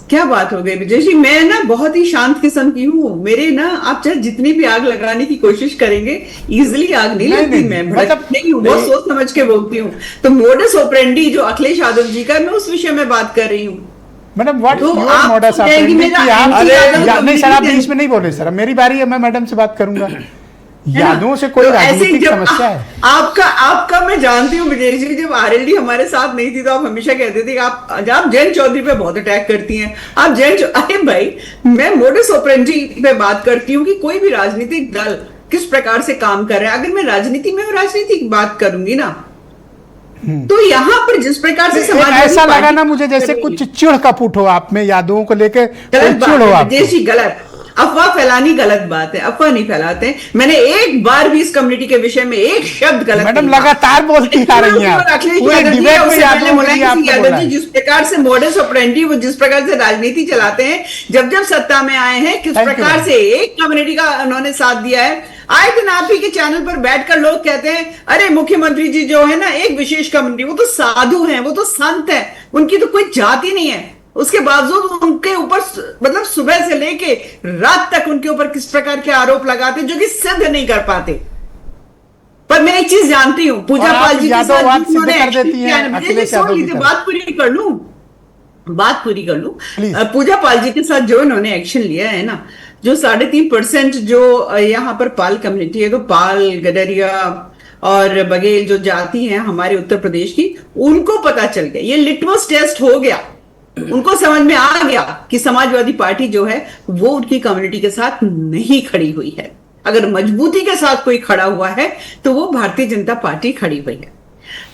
क्या बात हो गई विजय जी? मैं ना बहुत ही शांत किस्म की हूँ। मेरे ना, आप चाहे जितनी भी आग लगाने की कोशिश करेंगे, इजिली आग नहीं लगती। मैं भड़क नहीं हूँ, बहुत सोच समझ के बोलती हूँ। तो मोडस ऑपरेंडी जो अखिलेश यादव जी का, मैं उस विषय में बात कर रही हूँ। Madam what your modus operandi? नहीं सर, आप बीच में नहीं बोले सर, मेरी बारी है, मैं मैडम से बात करूंगा। यादवों से कोई राजनीतिक समस्या है? आपका मैं जानती हूँ विजय जी, जब आरएलडी हमारे साथ नहीं थी तो आप हमेशा कहते थे कि आप जयंत चौधरी पे बहुत अटैक करती हैं। अरे भाई, मैं मोडस ऑपरेंडी पे बात करती हूँ कि कोई भी राजनीतिक दल किस प्रकार से काम कर रहे हैं। अगर मैं राजनीति में राजनीति की बात करूंगी ना, तो यहाँ पर जिस प्रकार से समाजवादी ऐसा लगा पार्टी ना मुझे जैसे कुछ चिढ़ कपूट हो आप में, यादवों को लेकर गलत चिढ़ हो बात है आप। जी, गलत अफवाह फैलानी गलत बात है, अफवाह नहीं फैलाते हैं। मैंने एक बार भी इस कम्युनिटी के विषय में एक शब्द गलत मैडम नहीं कहा। लगातार बोलती आ रही हैं आप। अखिलेश पूरे यादव जी डिबेट और में उससे यादवों पहले के मुलायम लिए सिंह आपने यादव बोला जी है। जिस प्रकार से मॉडस ऑपरेंडी वो जिस प्रकार से राजनीति चलाते हैं, जब जब सत्ता में आए हैं किस Thank you, प्रकार madam. से एक कम्युनिटी का उन्होंने साथ दिया है। आए दिन आप ही के चैनल पर बैठकर लोग कहते हैं अरे मुख्यमंत्री जी जो है ना एक विशेष कम्युनिटी, वो तो साधु हैं, वो तो संत हैं, उनकी तो कोई जाति नहीं है। उसके बावजूद उनके ऊपर मतलब सुबह से लेके रात तक उनके ऊपर किस प्रकार के आरोप लगाते जो कि सिद्ध नहीं कर पाते। पर मैं एक चीज जानती हूं, पूजा पाल जी के साथ यादव सिद्ध कर देती हैं, अखिलेश यादव की तरह। बात पूरी कर लूं। पूजा पाल जी के साथ जो इन्होंने एक्शन लिया है ना, जो 3.5% जो यहाँ पर पाल कम्युनिटी है, तो पाल, गडरिया और बघेल जो जाति हैं हमारे उत्तर प्रदेश की, उनको पता चल गया, ये लिटमस टेस्ट हो गया, उनको समझ में आ गया कि समाजवादी पार्टी जो है वो उनकी कम्युनिटी के साथ नहीं खड़ी हुई है। अगर मजबूती के साथ कोई खड़ा हुआ है तो वो भारतीय जनता पार्टी खड़ी हुई है।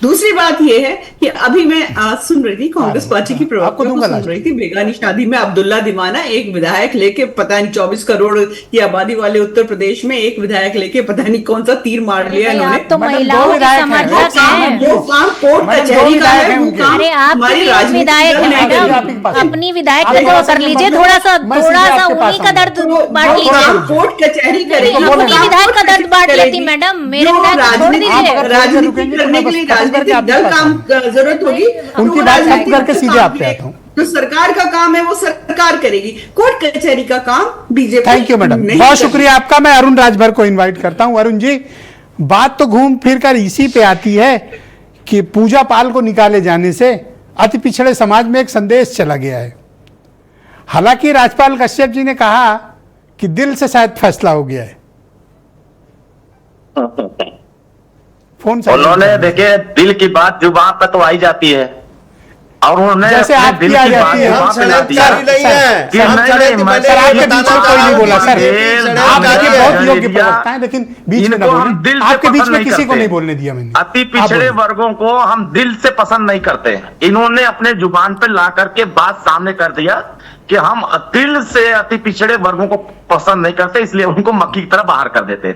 दूसरी बात यह है कि अभी मैं आज सुन रही थी कांग्रेस पार्टी की प्रवक्ता को सुन रही थी, बेगानी शादी में अब्दुल्ला दिमाना एक विधायक लेके पता नहीं 24 करोड़ की आबादी वाले उत्तर प्रदेश में एक विधायक लेके पता नहीं कौन सा तीर मार लिया इन्होंने। तो महिलाओं के समर्थक हैं। जो काम कोर्ट कचहरी का है वो काम अरे आप विधायक है मैडम, अपनी विधायक का कर लीजिए, थोड़ा सा उन्हीं का दर्द बांट लीजिए। कोर्ट कचहरी करेगी, अपनी विधायक का दर्द बांट लेती मैडम, मेरे विधायक छोड़ दीजिए। राजनीति करने के लिए राजनीतिक दल काम जरूरत होगी, उनकी बात खत्म करके सीधे आप पे आता हूं। जो सरकार का काम है वो सरकार करेगी, कोर्ट कचहरी का काम बीजेपी। थैंक यू मैडम, बहुत शुक्रिया आपका। मैं अरुण राजभर को इनवाइट करता हूं। अरुण जी, बात तो घूम फिर कर इसी पे आती है कि पूजा पाल को निकाले जाने से अति पिछड़े समाज में एक संदेश चला गया है। हालांकि राजपाल कश्यप जी ने कहा कि दिल से शायद फैसला हो गया है। फोन उन्होंने देखिए दिल की बात जुबान पर तो आई जाती है, और उन्होंने जैसे अपने आप दिल किया की बात जाती है। जुबान पे ला दिया। सर आपके बीच में कोई नहीं बोला सर, आपके बहुत योग्य प्रवक्ता हैं, लेकिन बीच में ना बोले। आपके बीच में किसी को नहीं बोलने दिया मैंने। अति पिछड़े वर्गों को हम दिल से पसंद नहीं करते। इन्होंने अपने जुबान पे ला करके बात सामने कर दिया कि हम दिल से अति पिछड़े वर्गों को पसंद नहीं करते, इसलिए उनको मक्खी की तरह बाहर कर देते।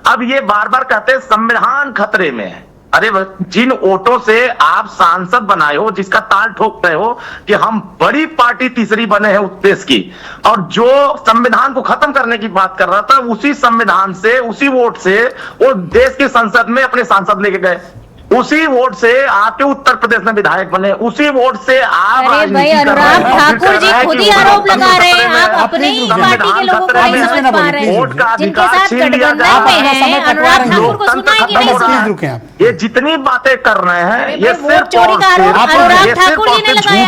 अब ये बार बार कहते हैं संविधान खतरे में है। अरे जिन वोटों से आप सांसद बनाए हो, जिसका ताल ठोक रहे हो कि हम बड़ी पार्टी तीसरी बने हैं उस देश की, और जो संविधान को खत्म करने की बात कर रहा था, उसी संविधान से, उसी वोट से वो देश की संसद में अपने सांसद लेके गए, उसी वोट से आपके उत्तर प्रदेश में विधायक बने, उसी वोट से आप। अरे भाई अनुराग ठाकुर जी खुद ही आरोप लगा रहे हैं, आप अपने ही पार्टी के लोगों को नहीं समझ पा रहे हैं, जिनके साथ गठबंधन में हैं। अनुराग ठाकुर को सुना है कि नहीं सुना? ये जितनी बातें कर रहे हैं ये वोट चोरी का आरोप अनुराग ठाकुर जी ने लगाया है।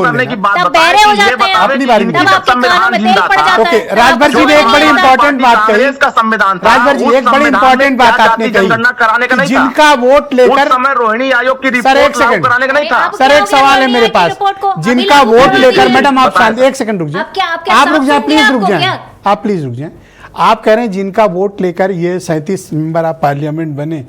करने की बात तब बहरे हो जाते हैं, अपनी बारी में। तब आपके कानों में तेल पड़ जाता है। राजभर जी ने एक बड़ी इंपॉर्टेंट बात कही। का संविधान था, राजभर जी एक बड़ी इंपॉर्टेंट बात आपने कही, कराने का नहीं था। जिनका वोट लेकर, उस समय रोहिणी आयोग की सर एक रिपोर्ट लागू सेकंड कराने का नहीं था। सर एक सवाल है मेरे पास, जिनका वोट लेकर, मैडम आप शांत, एक सेकंड रुक जाए, आप रुक जाए प्लीज, रुक जाए आप प्लीज रुक जाए। आप कह रहे हैं जिनका वोट लेकर ये 37 मेंबर ऑफ पार्लियामेंट बने।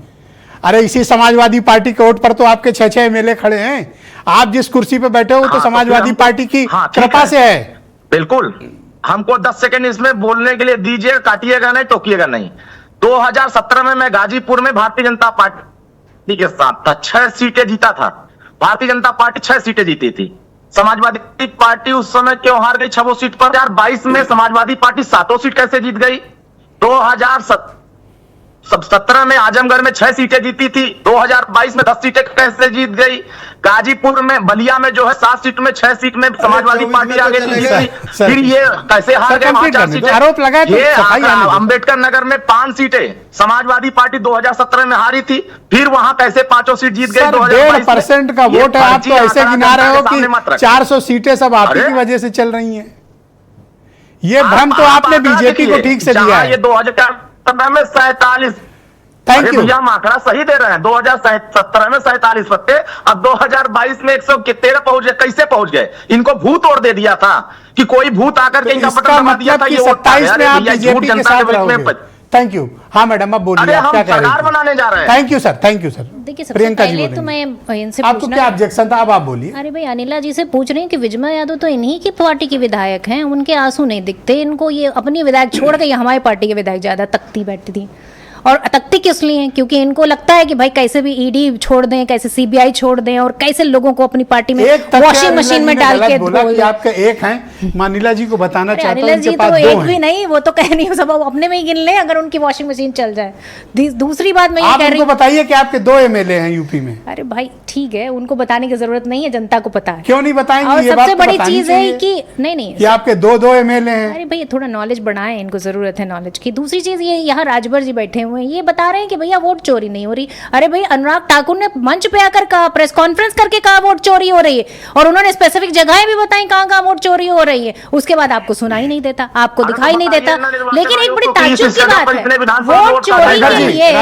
अरे इसी समाजवादी पार्टी के वोट पर तो आपके 6 एमएलए खड़े हैं। आप जिस कुर्सी पे बैठे हो तो समाजवादी पार्टी की कृपा से है। बिल्कुल, हमको 10 सेकंड इसमें बोलने के लिए दीजिए, काटिएगा नहीं, टोकिएगा नहीं। 2017 में मैं गाजीपुर में भारतीय जनता पार्टी के साथ था, 6 सीटें जीता था। भारतीय जनता पार्टी 6 सीटें जीती थी। समाजवादी पार्टी उस समय क्यों हार गई 6 सीट पर? 2022 में समाजवादी पार्टी 7 सीट कैसे जीत गई? 2017 में आजमगढ़ में 6 सीटें जीती थी, 2022 में 10 सीटें कैसे जीत गई? गाजीपुर में, बलिया में जो है 7 सीट में 6 सीट में समाजवादी पार्टी आगे थी, फिर ये कैसे हार गए? 4 सीटें आरोप लगाए तो अंबेडकर नगर में 5 सीटें समाजवादी पार्टी 2017 में हारी थी, फिर वहां कैसे 5 सीट जीत गई? 1.5% का वोट है। आप तो ऐसे गिना रहे हो कि 400 सीटें सब आप ही की वजह से चल रही हैं। ये भ्रम तो आपने बीजेपी को ठीक से दिया है। ये 2017 में 47 थैंक अरे यू। भैया हम आंकड़ा सही दे रहे हैं, 2017 में 47 पत्ते, अब 2022 में 113 पहुंच गए। कैसे पहुंच गए? इनको भूत और दे दिया था कि कोई भूत आकर के इनका बटन इसका दबा दिया मतलब था, कि ये वोट पा गए। 27 में अरे आप भैया, बीजेपी झूठ के जनता साथ के बीच में रहोगे। Thank you. हाँ मैडम, अब बोलिए, अरे आप हम क्या कह रहे सरकार थे? बनाने जा रहे हैं। Thank you sir, thank you sir. देखिए, सबसे प्रियंका जी पहले तो बोलेंगे। मैं इनसे आपको पूछना, क्या ऑब्जेक्शन था, अब आप बोलिए। अरे भाई अनिला जी से पूछ रही हूँ कि विजय यादव तो इन्हीं की पार्टी के विधायक हैं, उनके आंसू नहीं दिखते इनको, ये अपनी विधायक छोड़ के ये हमारी पार्टी के विधायक ज्यादा तकती बैठती थी। और तकती किस लिए? क्योंकि इनको लगता है कि भाई कैसे भी ईडी छोड़ दें, कैसे सीबीआई छोड़ दें, और कैसे लोगों को अपनी पार्टी में वॉशिंग मशीन में डाल के बोला कि आपके एक हैं, मानिला जी को बताना चाहता हूं अनिला जी उनके तो पास एक 2 भी हैं। नहीं, वो तो कह नहीं हो, सब अपने में ही गिन लें अगर उनकी वॉशिंग मशीन चल जाए। दूसरी बात मैं ये आप कह रही उनको हूँ, बताइए कि आपके 2 एमएलए हैं यूपी में। अरे भाई ठीक है, उनको बताने की जरूरत नहीं है, जनता को पता है। क्यों नहीं बताएंगे? और ये बात सबसे तो बड़ी बतानी चीज है चाहिए कि नहीं कि आपके 2 एमएलए हैं। अरे भैया थोड़ा नॉलेज बढ़ाएं, इनको जरूरत है नॉलेज की। दूसरी चीज ये, यहाँ राजभर जी बैठे हुए हैं, ये बता रहे हैं कि भैया वोट चोरी नहीं हो रही। अरे भाई अनुराग ठाकुर ने मंच पे आकर कहा, प्रेस कॉन्फ्रेंस करके कहा वोट चोरी हो रही है, और उन्होंने स्पेसिफिक जगहें भी बताई कहाँ कहाँ वोट चोरी हो रही है। उसके बाद आपको सुनाई नहीं देता, आपको दिखाई नहीं देता। लेकिन एक बड़ी ताज्जुब की बात है, वोट चोरी के लिए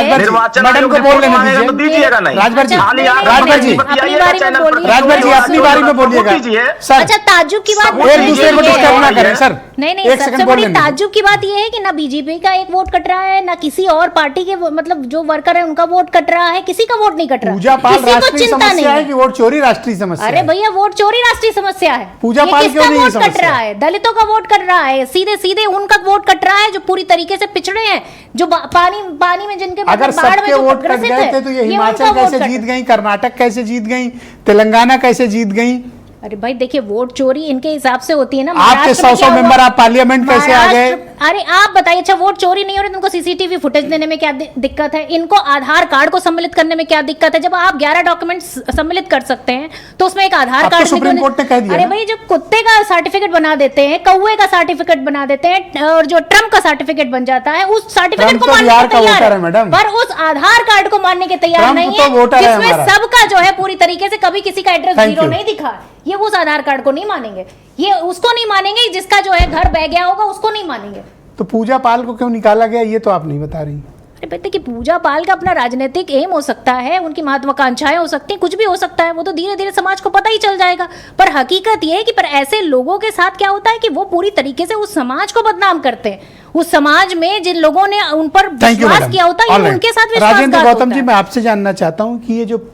मैडम को बोल लेने दीजिए। दीजिएगा नहीं। राजभर जी, खाली आप राजभर जी, अपनी बारी में बोलिए। राजभर जी अपनी बारी में बोलिएगा सर। अच्छा ताज्जुब की बात एक दूसरे को डिस्टर्ब ना करें सर। नहीं नहीं, एक सबसे सेकंड बोल बड़ी लेने दीजिए। ताज्जुब की बात यह है कि ना बीजेपी का एक वोट कट रहा है, ना किसी और पार्टी के मतलब जो वर्कर है उनका वोट कट रहा है, किसी का वोट नहीं कट रहा। पूजा पाल किसी को राष्ट्रीय चिंता नहीं समस्या है कि वोट चोरी राष्ट्रीय समस्या अरे है? भैया वोट चोरी राष्ट्रीय समस्या है। पूजा ये पाल किसका क्यों नहीं वोट समस्या? कट रहा है? दलितों का वोट कट रहा है, सीधे सीधे उनका वोट कट रहा है जो पूरी तरीके से पिछड़े हैं, जो पानी में जिनके अगर मतलब बाढ़ में सबके जो वोट कट ग्रसित गए है, थे तो ये उनका हिमाचल वोट कैसे कट जीत गई, कर्नाटक कैसे जीत गई, तेलंगाना कैसे जीत गई? अरे भाई देखिए वोट चोरी इनके हिसाब से होती है ना। आपके महाराष्ट्र में 100 क्या हुआ? मेंबर आप पार्लियामेंट कैसे आ गए? अरे आप बताइए, अच्छा वोट चोरी नहीं हो रही, तुमको सीसीटीवी फुटेज देने में क्या दिक्कत है? इनको आधार कार्ड को सम्मिलित करने में क्या दिक्कत है? जब आप 11 डॉक्यूमेंट्स सम्मिलित कर सकते हैं तो उसमें एक आधार अब तो कार्ड में सुप्रीम क्यों कोर्ट ने कह दिया अरे ना। भाई जो कुत्ते का सर्टिफिकेट बना देते हैं, कौवे का सर्टिफिकेट बना देते हैं, और जो ट्रम्प का सर्टिफिकेट बन जाता है, उस सर्टिफिकेट ट्रम्प को तो मानने बिहार के का तैयार वोटर है, मैडम। पर उस आधार कार्ड को मानने के तैयार ट्रम्प नहीं तो है, वोटर है जिसमें हमारा। सबका जो है पूरी तरीके से कभी किसी का एड्रेस Thank जीरो you. नहीं दिखा। ये उस आधार कार्ड को नहीं मानेंगे, ये उसको नहीं मानेंगे जिसका जो है घर बह गया होगा, उसको नहीं मानेंगे। तो पूजा पाल को क्यों निकाला गया, ये तो आप नहीं बता रही। अरे बेटे कि पूजा पाल का अपना राजनीतिक एम हो सकता है, उनकी महत्वाकांक्षाएं हो सकती हैं, कुछ भी हो सकता है, वो तो धीरे धीरे समाज को पता ही चल जाएगा। पर हकीकत ये है कि पर ऐसे लोगों के साथ क्या होता है कि वो पूरी तरीके से उस समाज को बदनाम करते हैं। उस समाज में जिन लोगों ने उन पर थैंक यू विश्वास मैडम। किया होता है, ये उनके साथ राजेंद्र विश्वासघात गौतम होता जी, है। मैं आपसे जानना चाहता हूं कि ये जो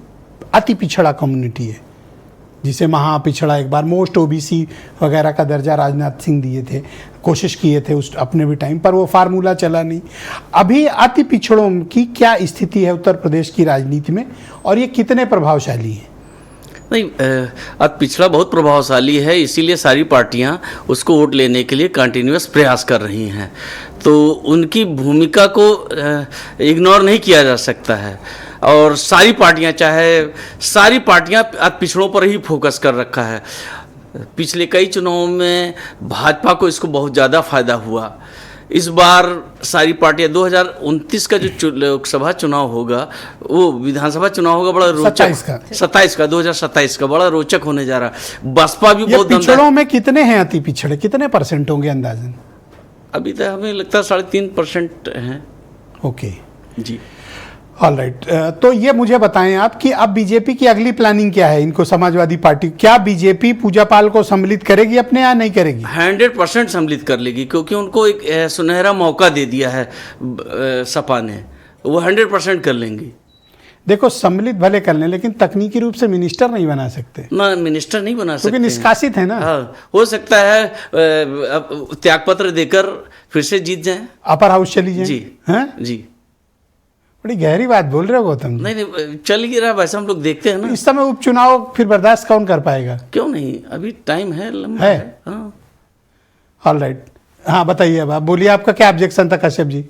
अति पिछड़ा कम्युनिटी है, जिसे महापिछड़ा एक बार मोस्ट ओबीसी वगैरह का दर्जा राजनाथ सिंह दिए थे, कोशिश किए थे उस अपने भी टाइम पर, वो फार्मूला चला नहीं। अभी अति पिछड़ों की क्या स्थिति है उत्तर प्रदेश की राजनीति में, और ये कितने प्रभावशाली हैं? नहीं, अब पिछड़ा बहुत प्रभावशाली है, इसीलिए सारी पार्टियां उसको वोट लेने के लिए कंटिन्यूअस प्रयास कर रही हैं। तो उनकी भूमिका को इग्नोर नहीं किया जा सकता है। और सारी पार्टियां, चाहे सारी पार्टियां अब पिछड़ों पर ही फोकस कर रखा है। पिछले कई चुनावों में भाजपा को इसको बहुत ज़्यादा फायदा हुआ। इस बार सारी पार्टियां 2029 का जो लोकसभा चुनाव होगा, वो विधानसभा चुनाव होगा, बड़ा रोचक। 2027 का बड़ा रोचक होने जा रहा है। बसपा भी ये बहुत पिछड़ों में कितने हैं अति पिछड़े, कितने % होंगे अंदाजन? अभी तक हमें लगता है 3.5% हैं। ओके जी, ऑल राइट। तो ये मुझे बताएं आप कि अब बीजेपी की अगली प्लानिंग क्या है? इनको समाजवादी पार्टी, क्या बीजेपी पूजा पाल को सम्मिलित करेगी अपने या नहीं करेगी? 100% सम्मिलित कर लेगी, क्योंकि उनको एक सुनहरा मौका दे दिया है सपा ने। वो 100% कर लेंगी। देखो सम्मिलित भले कर लें, लेकिन तकनीकी रूप से मिनिस्टर नहीं बना सकते, ना मिनिस्टर नहीं बना सकते, क्योंकि निष्कासित है ना। हाँ, हो सकता है त्यागपत्र देकर फिर से जीत जाएं। अपर हाउस चली जाए। जी हैं? जी, बड़ी गहरी बात बोल रहे हो गौतम जी। नहीं चल ही रहा, वैसे हम लोग देखते हैं ना। इस समय उपचुनाव फिर बर्दाश्त कौन कर पाएगा? क्यों नहीं, अभी टाइम है, लंबा है। हाँ। All right. हाँ बताइए, अब आप बोलिए, आपका क्या ऑब्जेक्शन था कश्यप जी?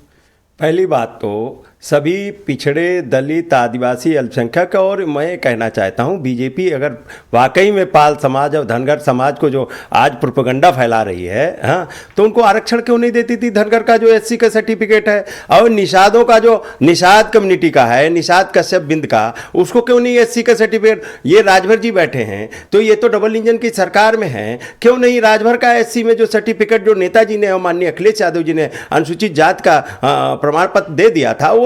पहली बात तो सभी पिछड़े, दलित, आदिवासी, अल्पसंख्यक, और मैं कहना चाहता हूं बीजेपी अगर वाकई में पाल समाज और धनगर समाज को जो आज प्रोपेगेंडा फैला रही है, हाँ, तो उनको आरक्षण क्यों नहीं देती थी? धनगर का जो एससी का सर्टिफिकेट है, और निषादों का जो निषाद कम्युनिटी का है, निषाद कश्यप बिंद का, उसको क्यों नहीं एससी का सर्टिफिकेट? ये राजभर जी बैठे हैं, तो ये तो डबल इंजन की सरकार में है, क्यों नहीं राजभर का एससी में जो सर्टिफिकेट जो नेताजी ने और माननीय अखिलेश यादव जी ने अनुसूचित जात का प्रमाण पत्र दे दिया था, वो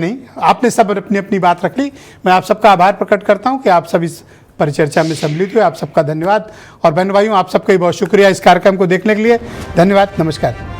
नहीं, आपने सब अपनी अपनी बात रख ली। मैं आप सबका आभार प्रकट करता हूँ कि आप सब इस परिचर्चा में सम्मिलित हुए। आप सबका धन्यवाद। और बहन भाइयों, आप सबका ही बहुत शुक्रिया इस कार्यक्रम को देखने के लिए। धन्यवाद, नमस्कार।